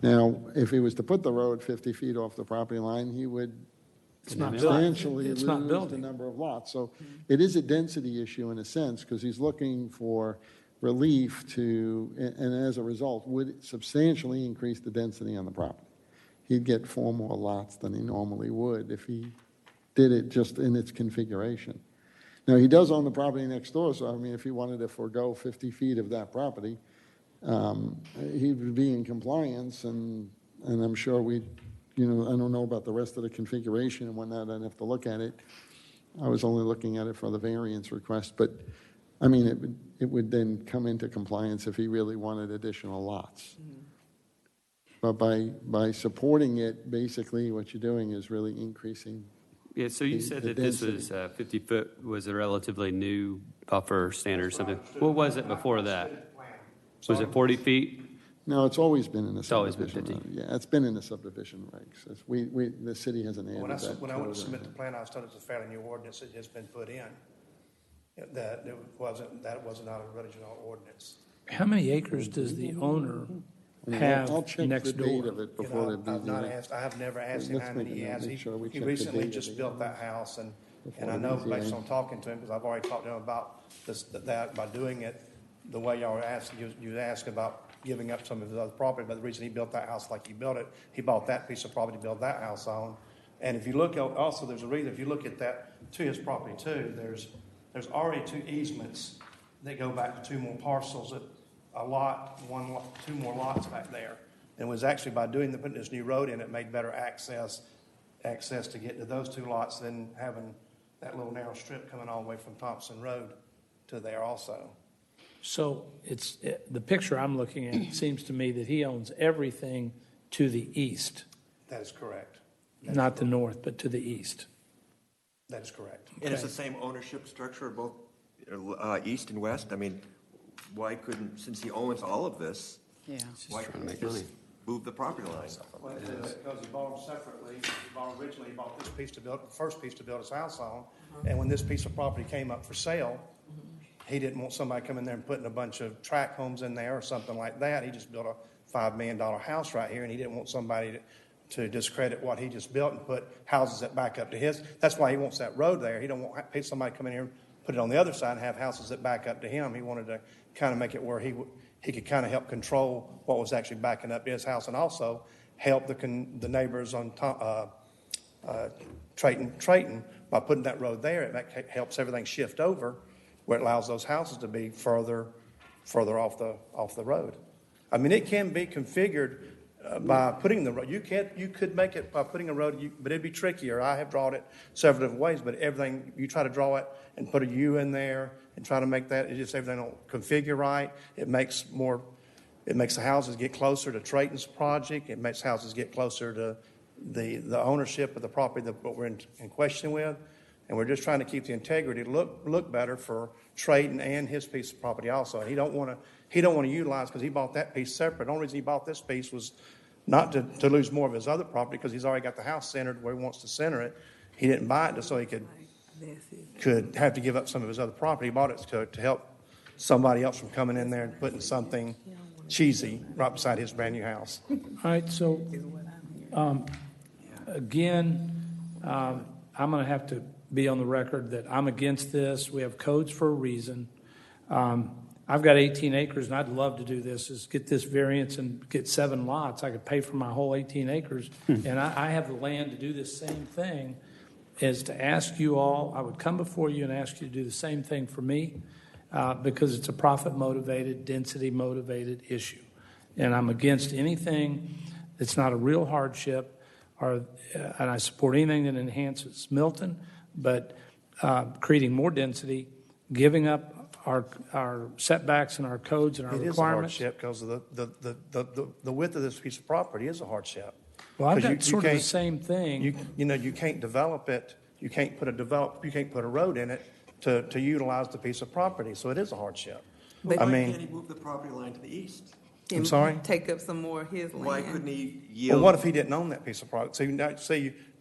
Now, if he was to put the road 50 feet off the property line, he would substantially lose the number of lots. So it is a density issue in a sense, because he's looking for relief and as a result, would substantially increase the density on the property. He'd get 4 more lots than he normally would if he did it just in its configuration. Now, he does own the property next door, so I mean, if he wanted to forego 50 feet of that property, he would be in compliance, and I'm sure I don't know about the rest of the configuration and whatnot. I'd have to look at it. I was only looking at it for the variance request, but I mean, it would then come into compliance if he really wanted additional lots. But by supporting it, basically what you're doing is really increasing. Yeah, so you said that this was 50-foot was a relatively new buffer standard or something. What was it before that? Was it 40 feet? No, it's always been in the It's always been subdivision. 50. Yeah, it's been in the subdivision regs. The city hasn't added that. When I went to submit the plan, I was told it was a fairly new ordinance that has been put in. That wasn't not an original ordinance. how many acres does the owner have I'll check next the date door? of it before it I have never asked him Let's how many make he a note, has. make sure we He check the recently date just of it. built that house, and Before I know it is, based yeah. on talking to him, because I've already talked to him about that by doing it the way y'all were asking, you asked about giving up some of his other property, but the reason he built that house like he built it, he bought that piece of property to build that house on. And if you look, also there's a reason, if you look at that to his property too, there's already 2 easements that go back to 2 more parcels, two more lots back there. And it was actually by putting this new road in, it made better access to get to those 2 lots than having that little narrow strip coming all the way from Thompson Road to there also. So the picture I'm looking at, it seems to me that he owns everything to the east, That is correct. not the north, but to the east. That is correct. And it's the same ownership structure, both east and west? I mean, why couldn't, since he owns all of this, Yeah. why couldn't he just move the property line? Well, because he bought them separately. Originally, he bought this piece to build, the first piece to build his house on. And when this piece of property came up for sale, he didn't want somebody coming there and putting a bunch of tract homes in there or something like that. He just built a $5 million house right here, and he didn't want somebody to discredit what he just built and put houses that back up to his. That's why he wants that road there. He don't want somebody come in here and put it on the other side and have houses that back up to him. He wanted to kind of make it where he could kind of help control what was actually backing up to his house, and also help the neighbors on Trayton by putting that road there. It helps everything shift over, where it allows those houses to be further off the road. I mean, it can be configured by putting the road. You could make it by putting a road, but it'd be trickier. I have drawn it several different ways, but everything, you try to draw it and put a U in there and try to make that, everything don't configure right. It makes the houses get closer to Trayton's project. It makes houses get closer to the ownership of the property that we're in question with. And we're just trying to keep the integrity to look better for Trayton and his piece of property also. And he don't want to utilize, because he bought that piece separate. The only reason he bought this piece was not to lose more of his other property, because he's already got the house centered where he wants to center it. He didn't buy it just so he could have to give up some of his other property. He bought it to help somebody else from coming in there and putting something cheesy right beside his brand new house. All right, so again, I'm going to have to be on the record that I'm against this. We have codes for a reason. I've got 18 acres, and I'd love to do this, is get this variance and get 7 lots. I could pay for my whole 18 acres, and I have the land to do this same thing, is to ask you all, I would come before you and ask you to do the same thing for me, because it's a profit-motivated, density-motivated issue. And I'm against anything that's not a real hardship, and I support anything that enhances Milton, but creating more density, giving up our setbacks and our codes and our requirements. It is a hardship because of the width of this piece of property is a hardship. Well, I've got sort of the same thing. You can't develop it. You can't put a road in it to utilize the piece of property. So it is a hardship. But why can't he move the property line to the east? I'm sorry? Take up some more of his land. Why couldn't he yield? Well, what if he didn't own that piece of property?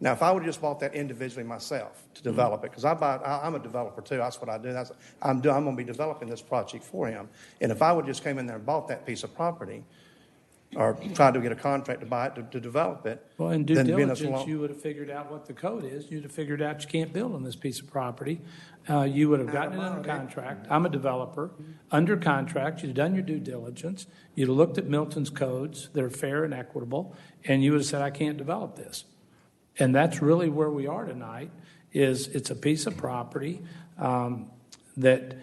Now, if I would have just bought that individually myself to develop it, because I'm a developer too. That's what I do. I'm going to be developing this project for him. And if I would just came in there and bought that piece of property, or tried to get a contract to buy it to develop it. Well, in due diligence, you would have figured out what the code is. You'd have figured out you can't build on this piece of property. You would have gotten it under contract. I'm a developer. Under contract, you'd have done your due diligence. You'd have looked at Milton's codes. They're fair and equitable. And you would have said, I can't develop this. And that's really where we are tonight, is it's a piece of property that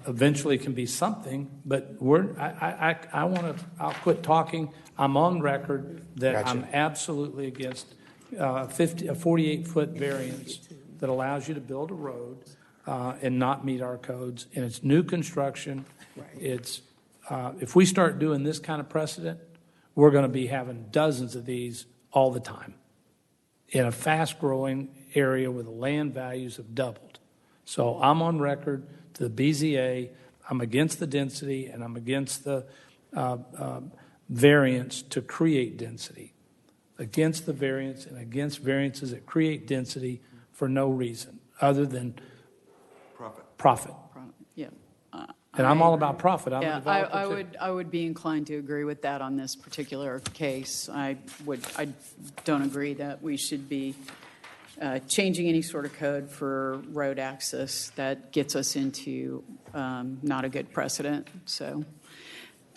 eventually can be something, but I'll quit talking. I'm on record that Gotcha. I'm absolutely against a 48-foot variance that allows you to build a road and not meet our codes. And it's new construction. It's if we start doing this kind of precedent, we're going to be having dozens of these all the time in a fast-growing area where the land values have doubled. So I'm on record to the BZA. I'm against the density, and I'm against the variance to create density. Against the variance and against variances that create density for no reason other than profit. Yeah. And I'm all about profit. I'm a Yeah, developer too. I would be inclined to agree with that on this particular case. I don't agree that we should be changing any sort of code for road access that gets us into not a good precedent. So,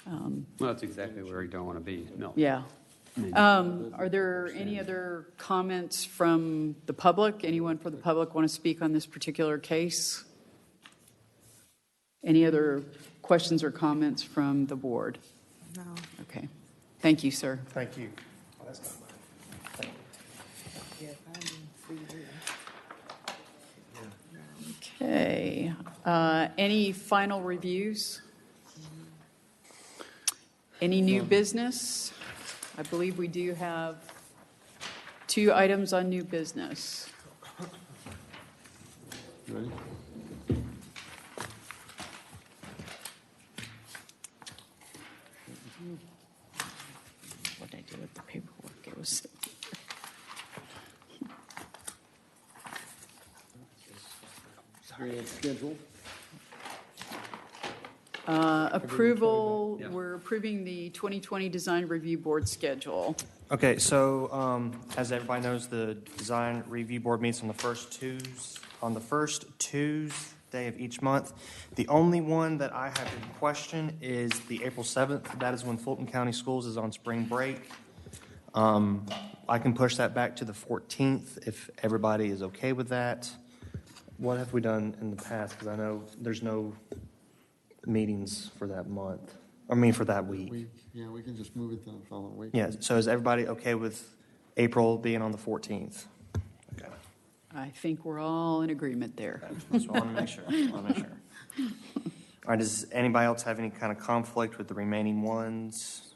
Well, that's exactly where you don't want to be. No. yeah. Are there any other comments from the public? Anyone from the public want to speak on this particular case? Any other questions or comments from the board? No. Okay. Thank you, sir. Thank you. Okay. Any final reviews? Any new business? I believe we do have 2 items on new business. Ready? schedule? Approval, we're approving the 2020 Design Review Board schedule. Okay, so as everybody knows, the Design Review Board meets on the first Tuesday of each month. The only one that I have in question is the April 7th. That is when Fulton County Schools is on spring break. I can push that back to the 14th if everybody is okay with that. What have we done in the past? Because I know there's no meetings for that month. I mean, for that week. We can just move it to the following week. Yeah, so is everybody okay with April being on the 14th? Okay. I think we're all in agreement there. That's what I want to make sure. All right, does anybody else have any kind of conflict with the remaining ones?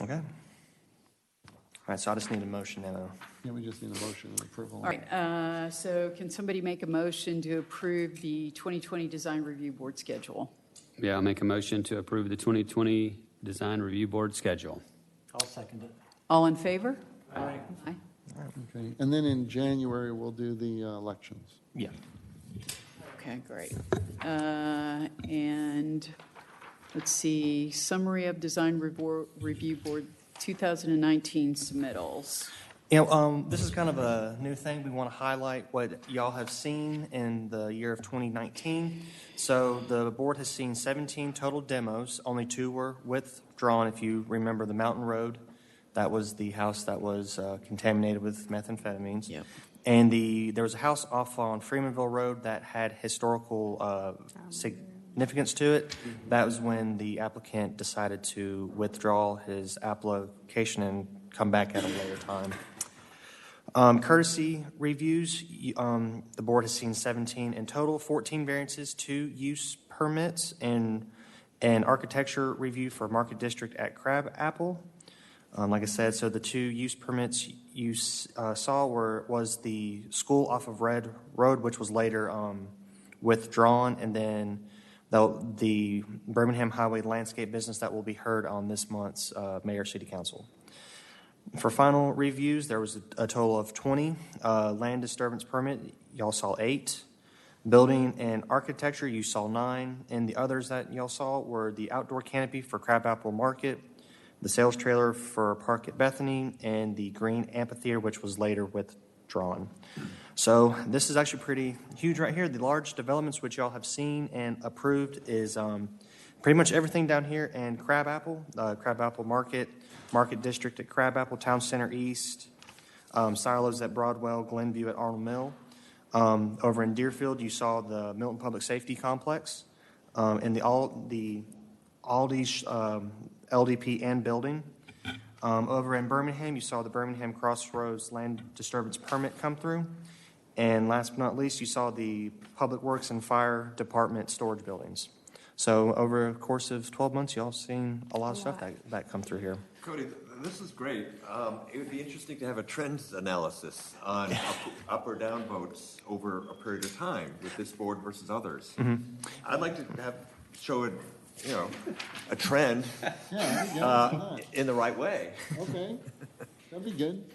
Okay. All right, so I just need a motion now. Yeah, we just need a motion and approval. All right, so can somebody make a motion to approve the 2020 Design Review Board schedule? Yeah, I'll make a motion to approve the 2020 Design Review Board schedule. I'll second it. All in favor? Aye. Aye. Okay, and then in January, we'll do the elections. Yeah. Okay, great. And let's see, summary of Design Review Board 2019 submittals. This is kind of a new thing. We want to highlight what y'all have seen in the year of 2019. So the board has seen 17 total demos. Only 2 were withdrawn. If you remember the Mountain Road, that was the house that was contaminated with methamphetamines. Yep. And there was a house off on Freemanville Road that had historical significance to it. That was when the applicant decided to withdraw his application and come back at a later time. Courtesy reviews, the board has seen 17 in total, 14 variances, 2 use permits, and an architecture review for Market District at Crab Apple. Like I said, so the 2 use permits you saw was the school off of Red Road, which was later withdrawn, and then the Birmingham Highway landscape business that will be heard on this month's Mayor City Council. For final reviews, there was a total of 20. Land disturbance permit, y'all saw 8. Building and architecture, you saw 9. And the others that y'all saw were the outdoor canopy for Crabapple Market, the sales trailer for Park at Bethany, and the green amphitheater, which was later withdrawn. So this is actually pretty huge right here. The large developments which y'all have seen and approved is pretty much everything down here in Crabapple Market, Market District at Crabapple, Town Center East, silos at Broadwell, Glenview at Arnold Mill. Over in Deerfield, you saw the Milton Public Safety Complex, and the Aldi's LDP and building. Over in Birmingham, you saw the Birmingham Crossroads land disturbance permit come through. And last but not least, you saw the Public Works and Fire Department storage buildings. So over a course of 12 months, y'all seen a lot of stuff that come through here. Cody, this is great. It would be interesting to have a trends analysis on up or down votes over a period of time with this board versus others. Mm-hmm. I'd like to show a trend in the right way. Okay, that'd be good.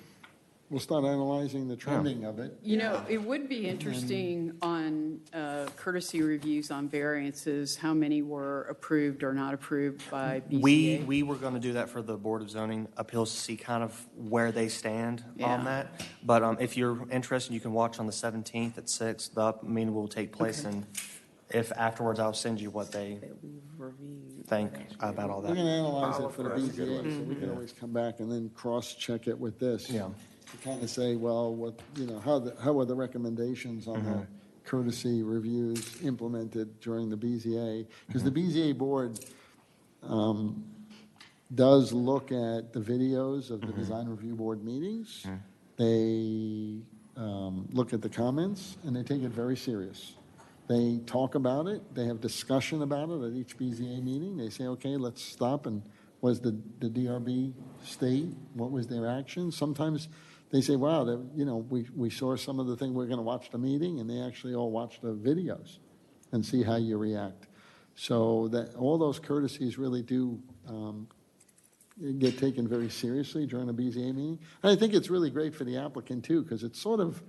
We'll start analyzing the trending of it. It would be interesting on courtesy reviews on variances, how many were approved or not approved by BZA. We were going to do that for the Board of Zoning Appeals to see kind of where they stand on that. But if you're interested, you can watch on the 17th at 6. The meeting will take place, and if afterwards, I'll send you what they think about all that. We're going to analyze it for the BZA, so we can always come back and then cross-check it with this. Yeah. To kind of say, well, how are the recommendations on the courtesy reviews implemented during the BZA? Because the BZA board does look at the videos of the design review board meetings. They look at the comments, and they take it very serious. They talk about it. They have discussion about it at each BZA meeting. They say, okay, let's stop. And was the DRB state? What was their action? Sometimes they say, wow, we saw some of the thing, we're going to watch the meeting, and they actually all watch the videos and see how you react. So that all those courtesies really do get taken very seriously during a BZA meeting. And I think it's really great for the applicant, too, because it sort of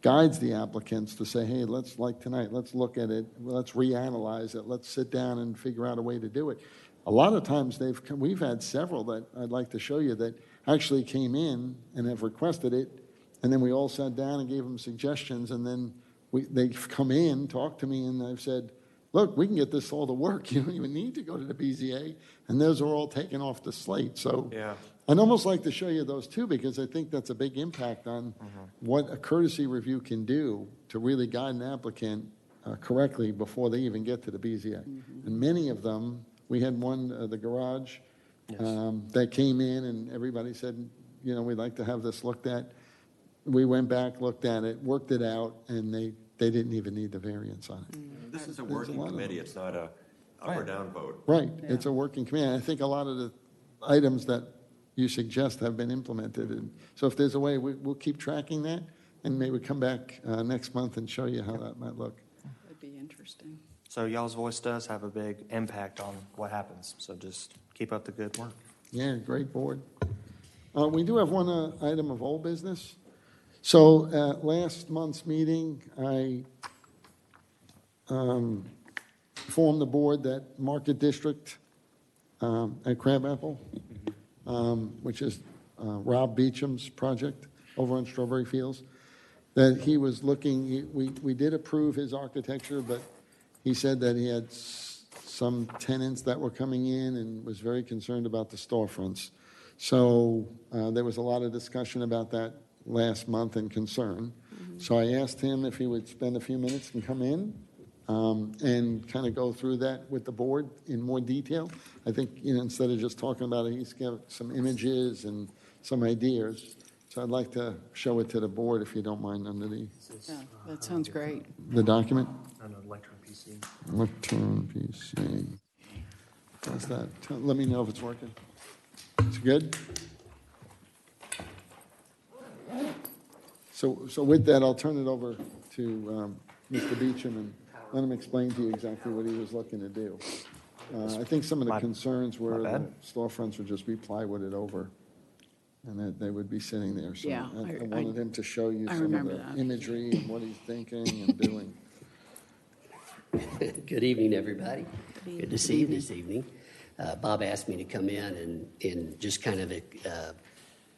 guides the applicants to say, hey, let's, like tonight, let's look at it, let's reanalyze it, let's sit down and figure out a way to do it. A lot of times we've had several that I'd like to show you that actually came in and have requested it, and then we all sat down and gave them suggestions, and then they've come in, talked to me, and I've said, look, we can get this all to work. You don't even need to go to the BZA, and those are all taken off the slate. So Yeah. I'd almost like to show you those too, because I think that's a big impact on what a courtesy review can do to really guide an applicant correctly before they even get to the BZA. And many of them, we had one, the garage, that came in and everybody said, you know, we'd like to have this looked at. We went back, looked at it, worked it out, and they didn't even need the variance on it. This is a working committee. It's not a up or down vote. Right, it's a working committee. I think a lot of the items that you suggest have been implemented. And so if there's a way, we'll keep tracking that and maybe come back next month and show you how that might look. That'd be interesting. So y'all's voice does have a big impact on what happens. So just keep up the good work. Yeah, great board. We do have one item of old business. So at last month's meeting, I formed the board that Market District at Crabapple, which is Rob Beecham's project over on Strawberry Fields, that he was looking, we did approve his architecture, but he said that he had some tenants that were coming in and was very concerned about the storefronts. So there was a lot of discussion about that last month and concern. So I asked him if he would spend a few minutes and come in and kind of go through that with the board in more detail. I think, you know, instead of just talking about it, he's got some images and some ideas. So I'd like to show it to the board, if you don't mind, under Yeah, that sounds great. the document. On a Lectern PC. Lectern PC. How's that? Let me know if it's working. It's good? So with that, I'll turn it over to Mr. Beecham and let him explain to you exactly what he was looking to do. I think some of the concerns were the storefronts would just be plywooded over and that they would be sitting there. So Yeah, I wanted him to show you I some of remember the that. imagery and what he's thinking and doing. Good evening, everybody. Good to see you this evening. Bob asked me to come in and just kind of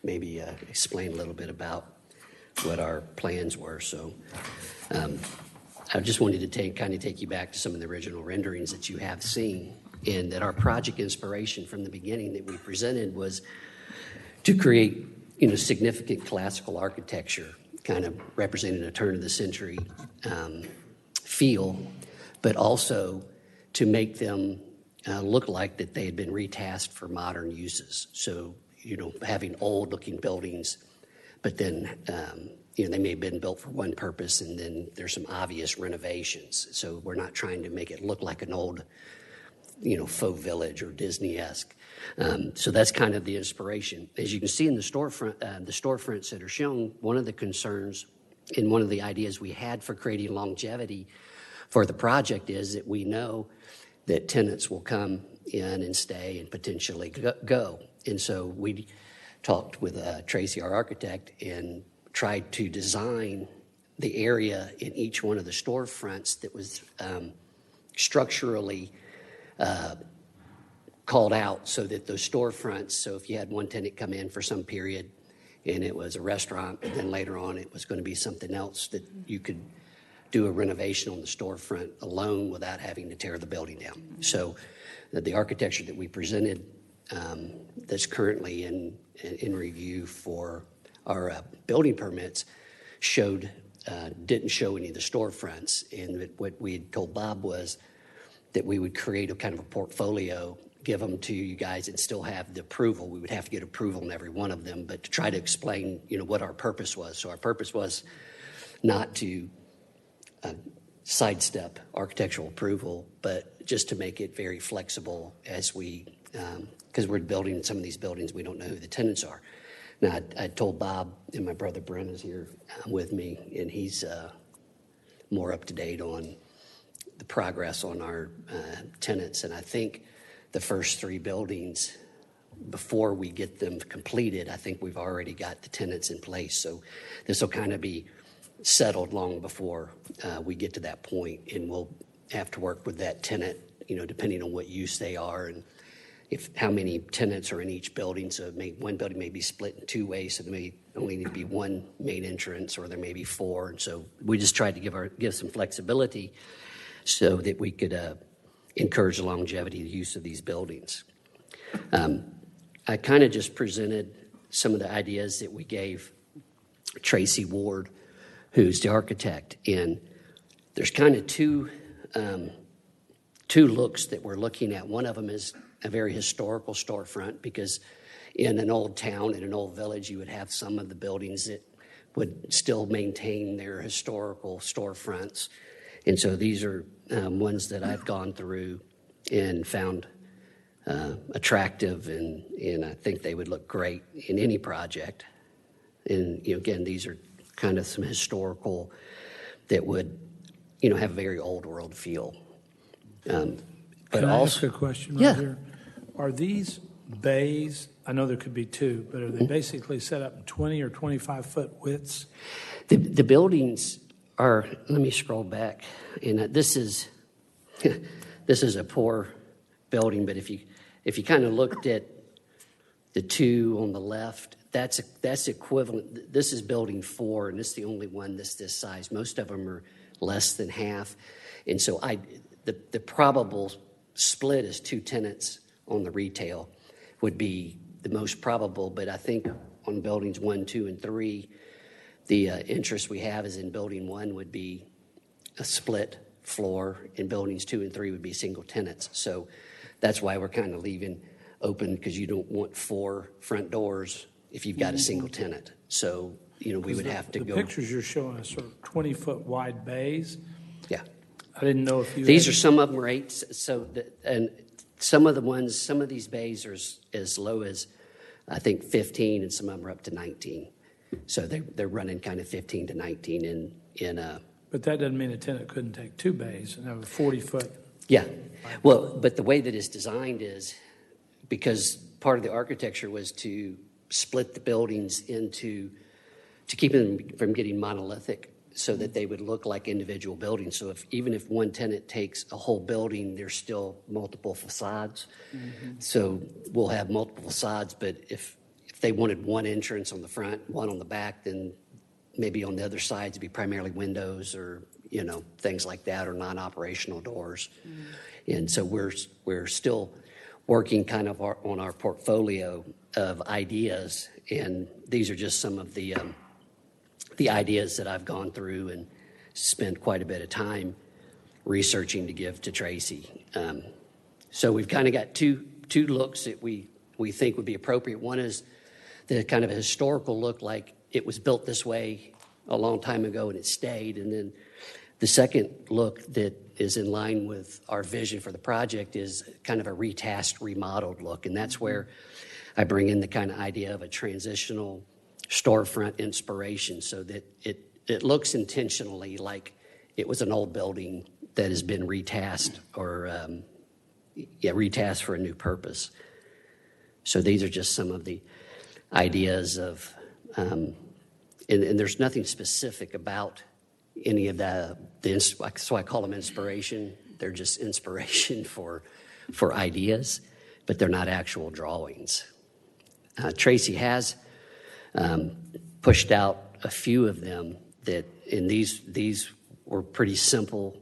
maybe explain a little bit about what our plans were. So I just wanted to take you back to some of the original renderings that you have seen, and that our project inspiration from the beginning that we presented was to create, you know, significant classical architecture, kind of representing a turn of the century feel, but also to make them look like that they had been retasked for modern uses. So, you know, having old looking buildings, but then, you know, they may have been built for one purpose and then there's some obvious renovations. So we're not trying to make it look like an old, you know, faux village or Disney-esque. So that's kind of the inspiration. As you can see in the storefronts that are shown, one of the concerns and one of the ideas we had for creating longevity for the project is that we know that tenants will come in and stay and potentially go. And so we talked with Tracy, our architect, and tried to design the area in each one of the storefronts that was structurally called out so that those storefronts, so if you had one tenant come in for some period and it was a restaurant, and then later on it was going to be something else, that you could do a renovation on the storefront alone without having to tear the building down. So the architecture that we presented that's currently in review for our building permits didn't show any of the storefronts. And what we had told Bob was that we would create a kind of a portfolio, give them to you guys, and still have the approval. We would have to get approval on every one of them, but to try to explain, you know, what our purpose was. So our purpose was not to sidestep architectural approval, but just to make it very flexible as we, because we're building some of these buildings, we don't know who the tenants are. Now, I told Bob, and my brother Brent is here with me, and he's more up to date on the progress on our tenants. And I think the first three buildings, before we get them completed, I think we've already got the tenants in place. So this will kind of be settled long before we get to that point, and we'll have to work with that tenant, depending on what use they are and if how many tenants are in each building. So one building may be split in two ways, so there may only need to be one main entrance, or there may be four. And so we just tried to give some flexibility so that we could encourage the longevity of the use of these buildings. I kind of just presented some of the ideas that we gave Tracy Ward, who's the architect, and there's kind of two looks that we're looking at. One of them is a very historical storefront, because in an old town, in an old village, you would have some of the buildings that would still maintain their historical storefronts. And so these are ones that I've gone through and found attractive, and I think they would look great in any project. And, again, these are kind of some historical that would, have a very old world feel. But Can I also, ask a question yeah. right here? Are these bays, I know there could be two, but are they basically set up in 20 or 25-foot widths? The buildings are, let me scroll back, and this is a poor building, but if you kind of looked at the two on the left, that's equivalent. This is building 4, and this is the only one that's this size. Most of them are less than half, and so the probable split is 2 tenants on the retail would be the most probable, but I think on buildings 1, 2, and 3, the interest we have is in building 1 would be a split floor, and buildings 2 and 3 would be single tenants. So that's why we're kind of leaving open, because you don't want 4 front doors if you've got a single tenant. So, we would have to go. The pictures you're showing us are 20-foot wide bays. Yeah. I didn't know if you. Some of them are 8. And some of these bays are as low as, I think, 15, and some of them are up to 19. So they're running kind of 15 to 19 But that doesn't mean a tenant couldn't take 2 bays and have a 40-foot. Yeah. Well, but the way that it's designed is, because part of the architecture was to split the buildings to keep them from getting monolithic, so that they would look like individual buildings. So even if one tenant takes a whole building, there's still multiple facades. Mm-hmm. So we'll have multiple facades, but if they wanted one entrance on the front, one on the back, then maybe on the other sides it'd be primarily windows or things like that, or non-operational doors. Mm-hmm. And so we're still working kind of on our portfolio of ideas, and these are just some of the ideas that I've gone through and spent quite a bit of time researching to give to Tracy. So we've kind of got two looks that we think would be appropriate. One is the kind of a historical look, like it was built this way a long time ago and it stayed. And then the second look that is in line with our vision for the project is kind of a retasked, remodeled look. And that's where I bring in the kind of idea of a transitional storefront inspiration, so that it looks intentionally like it was an old building that has been retasked or retasked for a new purpose. So these are just some of the ideas of, and there's nothing specific about any of so I call them inspiration. They're just inspiration for ideas, but they're not actual drawings. Tracy has pushed out a few of them and these were pretty simple,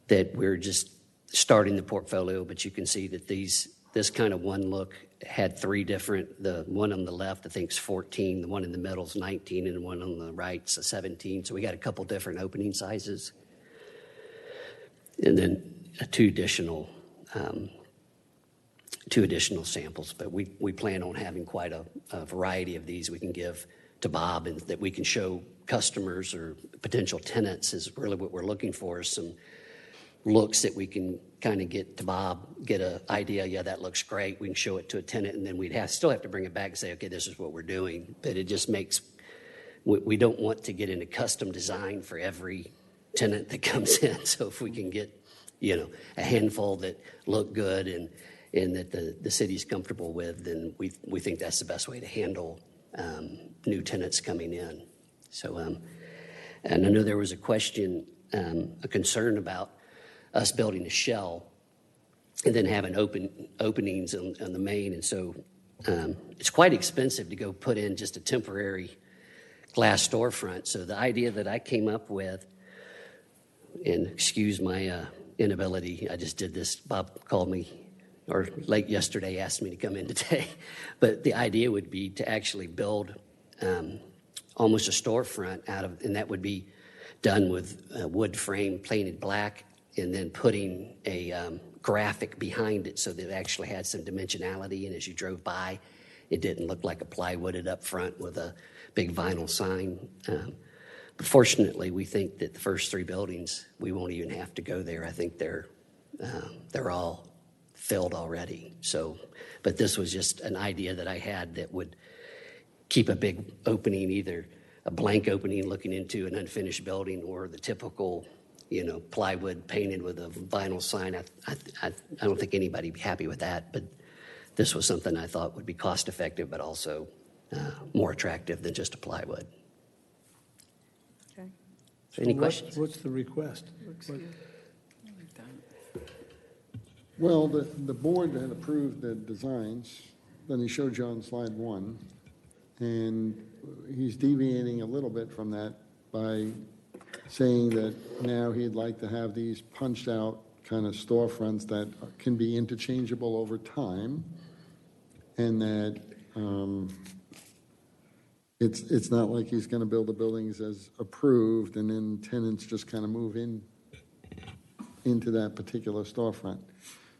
that we're just starting the portfolio, but you can see that this kind of one look had 3 different, the one on the left I think is 14, the one in the middle is 19, and the one on the right is 17. So we got a couple different opening sizes, and then 2 additional samples. But we plan on having quite a variety of these we can give to Bob, and that we can show customers or potential tenants. Is really what we're looking for, is some looks that we can kind of get to Bob, get an idea, yeah, that looks great. We can show it to a tenant, and then we'd still have to bring it back and say, okay, this is what we're doing. But it just makes, we don't want to get into custom design for every tenant that comes in. So if we can get, a handful that look good and that the city's comfortable with, then we think that's the best way to handle new tenants coming in. So And I know there was a question, a concern about us building a shell and then having openings on the main. And so it's quite expensive to go put in just a temporary glass storefront. So the idea that I came up with, and excuse my inability, I just did this, Bob called me, or late yesterday asked me to come in today. But the idea would be to actually build almost a storefront out of, and that would be done with wood frame painted black, and then putting a graphic behind it so that it actually had some dimensionality. And as you drove by, it didn't look like a plywooded up front with a big vinyl sign. But fortunately, we think that the first 3 buildings, we won't even have to go there. I think they're all filled already. So, but this was just an idea that I had that would keep a big opening, either a blank opening looking into an unfinished building, or the typical, plywood painted with a vinyl sign. I don't think anybody'd be happy with that, but this was something I thought would be cost effective, but also more attractive than just a plywood. Okay. So any questions? What's the request? Well, the board had approved the designs, then he showed you on slide 1, and he's deviating a little bit from that by saying that now he'd like to have these punched out kind of storefronts that can be interchangeable over time, and that it's not like he's going to build the buildings as approved and then tenants just kind of move into that particular storefront.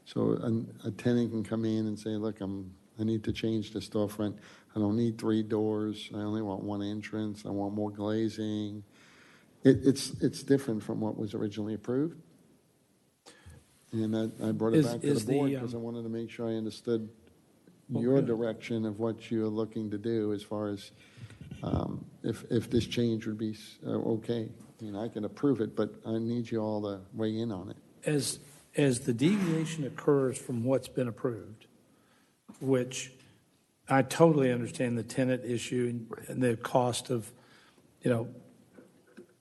So a tenant can come in and say, look, I need to change the storefront. I don't need 3 doors. I only want 1 entrance. I want more glazing. It's different from what was originally approved. And I brought it back to the board because I wanted to make sure I understood your direction of what you're looking to do as far as if this change would be okay. I mean, I can approve it, but I need you all to weigh in on it. As the deviation occurs from what's been approved, which I totally understand the tenant issue and the cost of,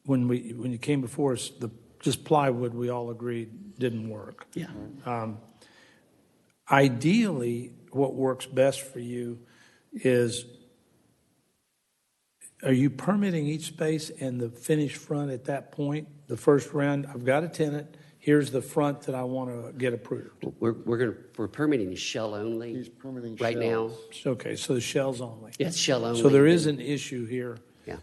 when you came before us, just plywood, we all agreed didn't work. Yeah. Ideally, what works best for you is, are you permitting each space and the finished front at that point? The first round, I've got a tenant, here's the front that I want to get approved. We're permitting the shell only. He's permitting right now. Okay, so the shells only. Yeah, it's shell only. So there is an issue here. Yeah.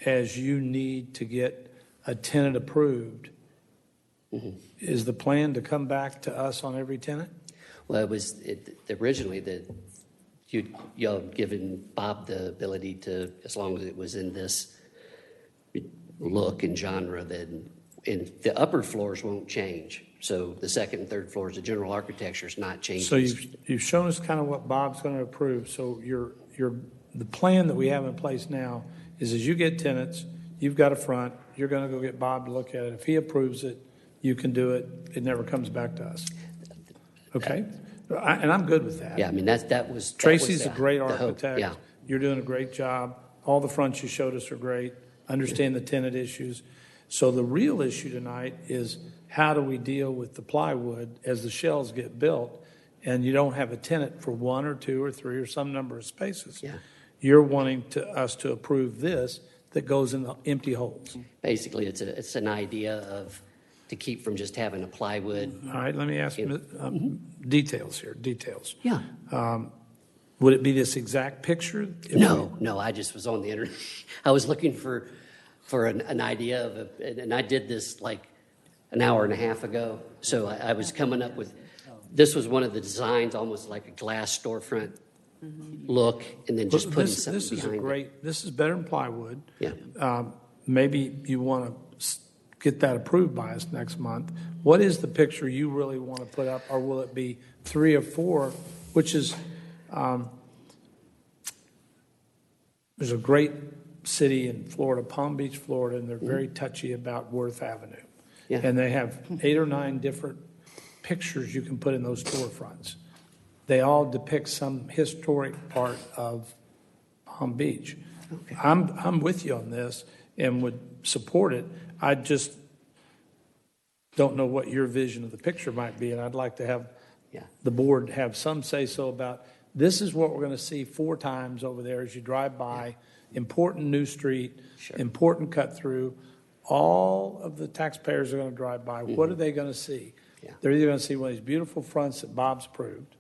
As you need to get a tenant approved, is the plan to come back to us on every tenant? Well, originally that y'all given Bob the ability to, as long as it was in this look and genre, then and the upper floors won't change. So the second and third floors, the general architecture is not changing. So you've shown us kind of what Bob's going to approve. So the plan that we have in place now is, as you get tenants, you've got a front, you're going to go get Bob to look at it. If he approves it, you can do it. It never comes back to us. Okay? And I'm good with that. Yeah, I mean, that was Tracy's a great architect. Yeah. You're doing a great job. All the fronts you showed us are great. Understand the tenant issues. So the real issue tonight is, how do we deal with the plywood as the shells get built and you don't have a tenant for 1 or 2 or 3 or some number of spaces? Yeah. You're wanting us to approve this that goes in the empty holes. Basically, it's an idea to keep from just having a plywood. All right, let me ask details here. Details. Yeah. Would it be this exact picture? No, I just was on the internet. I was looking for an idea of and I did this like an hour and a half ago. So I was coming up with, this was one of the designs, almost like a glass storefront look, and then just putting something behind it. This is better than plywood. Yeah. Maybe you want to get that approved by us next month. What is the picture you really want to put up, or will it be 3 or 4, which is, there's a great city in Florida, Palm Beach, Florida, and they're very touchy about Worth Avenue. Yeah. And they have 8 or 9 different pictures you can put in those storefronts. They all depict some historic part of Palm Beach. Okay. I'm with you on this. and would support it. I just don't know what your vision of the picture might be, and I'd like to have the board have some say-so about, this is what we're going to see 4 times over there as you drive by. Important new street, important cut-through. All of the taxpayers are going to drive by. What are they going to see? They're either going to see one of these beautiful fronts that Bob's approved,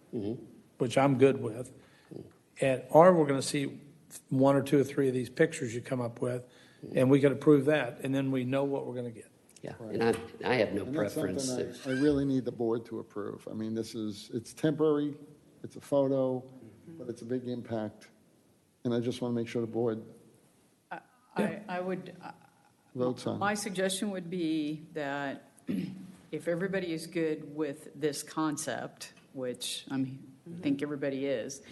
which I'm good with, or we're going to see 1 or 2 or 3 of these pictures you come up with, and we can approve that, and then we know what we're going to get. Yeah, and I have no And that's preference. something I really need the board to approve. I mean, it's temporary, it's a photo, but it's a big impact. And I just want to make sure the board I would, votes on it. my suggestion would be that if everybody is good with this concept, which I think everybody is,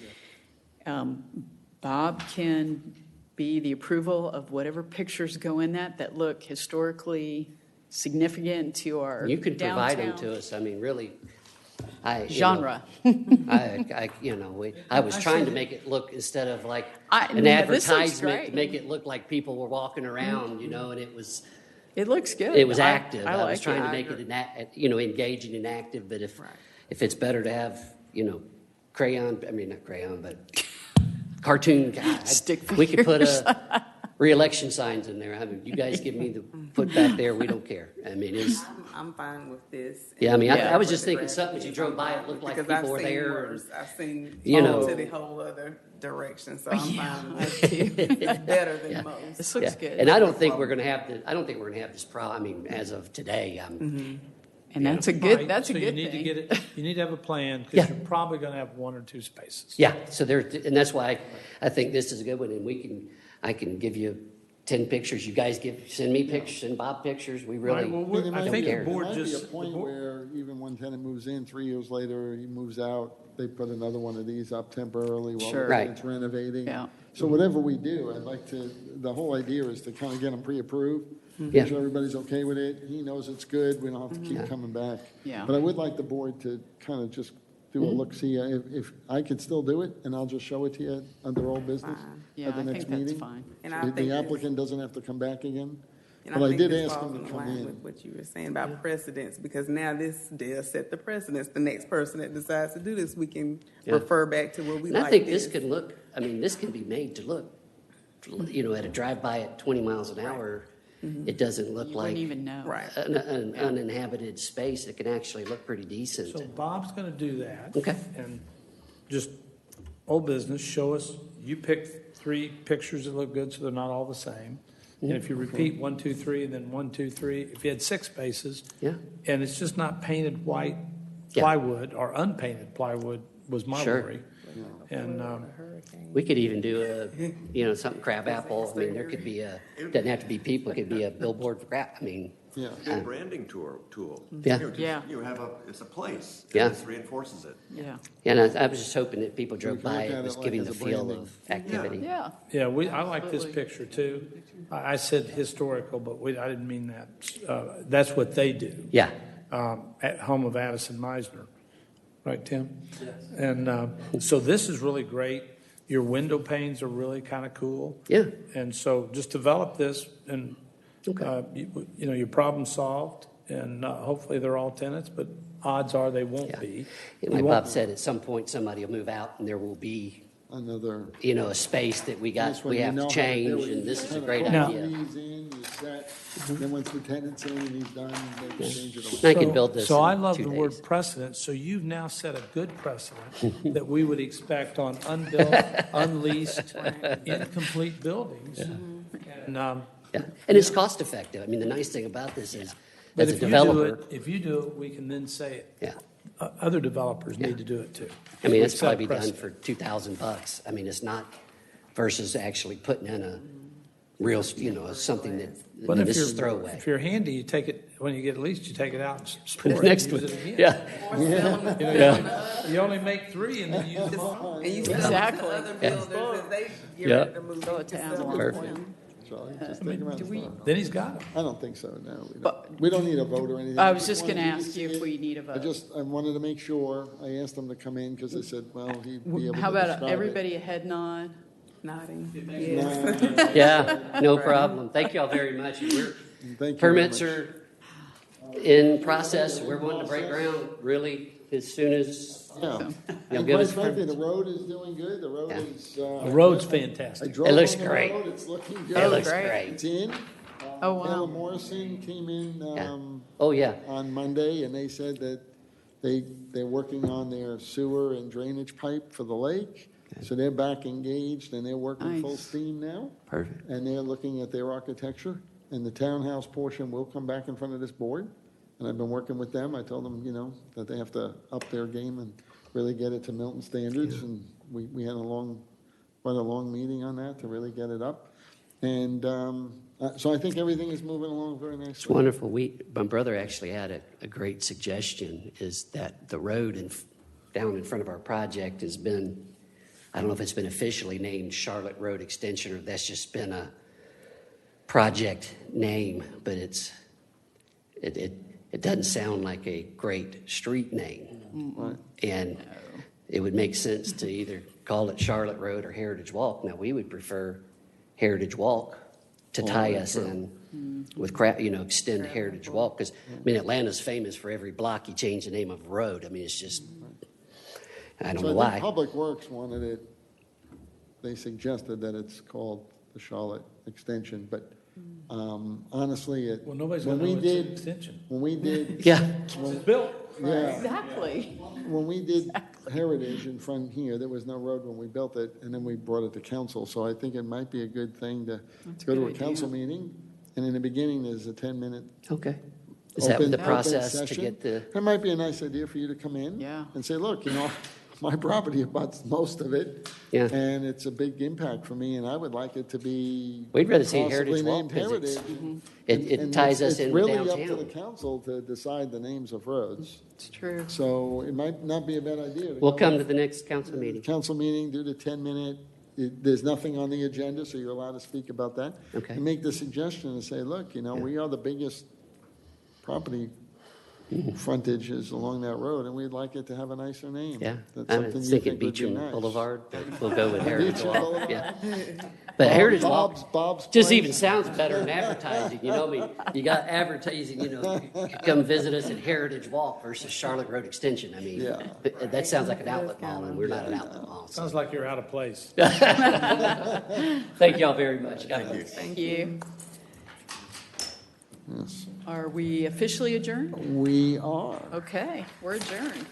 Bob can be the approval of whatever pictures go in that look historically significant to our You could provide them downtown. to us. I mean, really, Genre. I was trying to make it look, instead of like an this looks advertisement, great. to make it look like people were walking around, and It looks good. it was active. I I was like trying it. to make it, engaging and active, but if it's better to have, not crayon, but cartoon guy. Stick We could put figures. re-election signs in there. I mean, you guys give me the put back there, we don't care. I mean, I'm fine with this. yeah, I mean, I was just Yeah. thinking something, as you drove by, it looked like Because people I've were seen there. worse. I've seen to the whole other direction, so I'm fine with it. It's better than most. This looks Yeah. good. And I don't think we're going to have this problem. I mean, as of today, And that's a good, Right, that's a so good you need thing. to get it. You need to have a plan, Yeah. because you're probably going to have 1 or 2 spaces. yeah. So and that's why I think this is a good one. And I can give you 10 pictures. You guys send me pictures, send Bob pictures. We really Right, well, But there I might think be the a- board there might be just- a point where even one tenant moves in, 3 years later, he moves out, they put another one of these up temporarily while Sure. the Right. tenant's renovating. Yeah. So whatever we do, I'd like to, the whole idea is to kind of get them pre-approved. Yeah. Make sure everybody's okay with it. He knows it's good. We don't have to keep coming back. Yeah. But I would like the board to kind of just do a look-see. If I could still do it, and I'll just show it to you under old business Yeah, at the I next think that's meeting. fine. And I The think this- applicant doesn't have to come back again. And But I think did this ask falls him to in come line in. with what you were saying about precedents, because now this does set the precedents. The next person that decides to do this, we can Yeah. refer back to what we And like I think this can look, this can be made to look, at a drive-by at 20 miles an hour, it doesn't look You like wouldn't even know. Right. an uninhabited space. It can actually look pretty decent. So Bob's going to do that. Okay. And just old business, show us, you pick 3 pictures that look good so they're not all the same. And if you repeat 1, 2, 3, and then 1, 2, 3, if you had 6 spaces, Yeah. and it's just not painted white Yeah. plywood or unpainted plywood was my Sure. worry. And We could even do something crab apple. I mean, there could be doesn't have to be people, it could be a billboard for crab. I mean, Yeah. Good branding tool. Yeah. Yeah. It's a place. Yeah. This reinforces it. Yeah. and I was just hoping that people drove can look by, at it it was like giving as the a feel branding. of activity. Yeah. yeah, I like this Absolutely. picture too. I said historical, but I didn't mean that. That's what they do. Yeah. At home of Addison Meisner. Right, Tim? Yes. And so this is really great. Your window panes are really kind of cool. Yeah. And so just develop this and, Okay. your problem solved. And hopefully they're all tenants, but odds are they won't Yeah. be. And like Bob said, at some point, somebody will move out and there will be, Another. a space that we This one, have you know to how to do change, it. and You this is a kinda great put idea. these in, you set, then once the tenant's in and he's done, they can change it I around. can build this So in I love 2 the days. word precedent. So you've now set a good precedent that we would expect on unbuilt, unleased, incomplete buildings. And, Yeah. And it's cost effective. I mean, the nice thing about this is, but as a if you developer, do it, we can then say it. yeah. Other developers need to do it too. I mean, We it's set probably done precedent. for $2,000. I mean, it's not versus actually putting in a real, something that, But if this is you're, throwaway. if you're handy, you take it, when you get leased, you take it out and store it. Next and one. use it again. Yeah. You only make 3 and then use them all. And you sell Exactly. it to other Yeah. builders as they get Yeah. ready to move. Throw you it to can sell Amazon. them. Perfect. Charlie, just think about it. Then he's got them. I don't think so, no. We don't need a vote or anything. I was just wanted going to you ask you see if it. we need a vote. I wanted to make sure. I asked them to come in because they said, well, he'd be able to How about describe it. everybody a head nod? Nodding. Yeah, no problem. Thank y'all very much. Thank you very Permits much. are in process. We're wanting to break ground really as soon as Yeah. you'll And give quite us frankly, permits. the road is doing good. The road Yeah. is. The road's fantastic. I drove It looks on the great. road. It's looking good. It looks great. great. It's in. Oh, wow. Taylor Morrison came in Yeah. Oh, yeah. on Monday, and they said that they're working on their sewer and drainage pipe for the lake. So they're back engaged, and they're working full Nice. steam now. Perfect. And they're looking at their architecture. And the townhouse portion will come back in front of this board. And I've been working with them. I told them, that they have to up their game and really get it to Milton standards. And we had quite a long meeting on that to really get it up. And so I think everything is moving along very nicely. It's wonderful. My brother actually had a great suggestion, is that the road down in front of our project has been, I don't know if it's been officially named Charlotte Road Extension, or that's just been a project name, but it doesn't sound like a great street name. Right. And it would make sense to either call it Charlotte Road or Heritage Walk. Now, we would prefer Heritage Walk to tie us in with, extend Heritage Walk. Because, Atlanta's famous for every block you change the name of a road. It's just, I don't know So I why. think Public Works wanted it, they suggested that it's called the Charlotte Extension, but honestly, Well, nobody's when going to we know it's an did, extension. when we did, Yeah. It's built. yeah, Exactly. when we did Heritage in front here, there was no road when we built it, and then we brought it to council. So I think it might be a good thing to go to a good council meeting, and in the beginning, there's a 10-minute Okay. Is that the process to session. get the, That might be a nice idea for you to come in. Yeah. And say, look, my property abuts most of it. Yeah. And it's a big impact for me, and I would like it to be. We'd rather see possibly Heritage Walk named 'cause it's- Heritage. it And ties us it's into really up to downtown. the council to decide the names of roads. It's true. So it might not be a bad idea. We'll come to the next council meeting. Council meeting, do the 10-minute, there's nothing on the agenda, so you're allowed to speak about that. Okay. And make the suggestion and say, look, we are the biggest property frontage is along that road, and we'd like it to have a nicer name. Yeah. That's I something was you thinking think would be Beecham nice. Boulevard, but we'll go with Heritage Beecham Walk. Boulevard. Yeah. But Heritage Bob's Walk Place. just even sounds better than advertising. You got advertising, you come visit us at Heritage Walk versus Charlotte Road Extension. Yeah. That sounds like an outlet mall, and we're not an outlet mall. So. Sounds like you're out of place. Thank y'all very much. God bless. Thank you. Yes, Are we officially adjourned? we are. Okay, we're adjourned.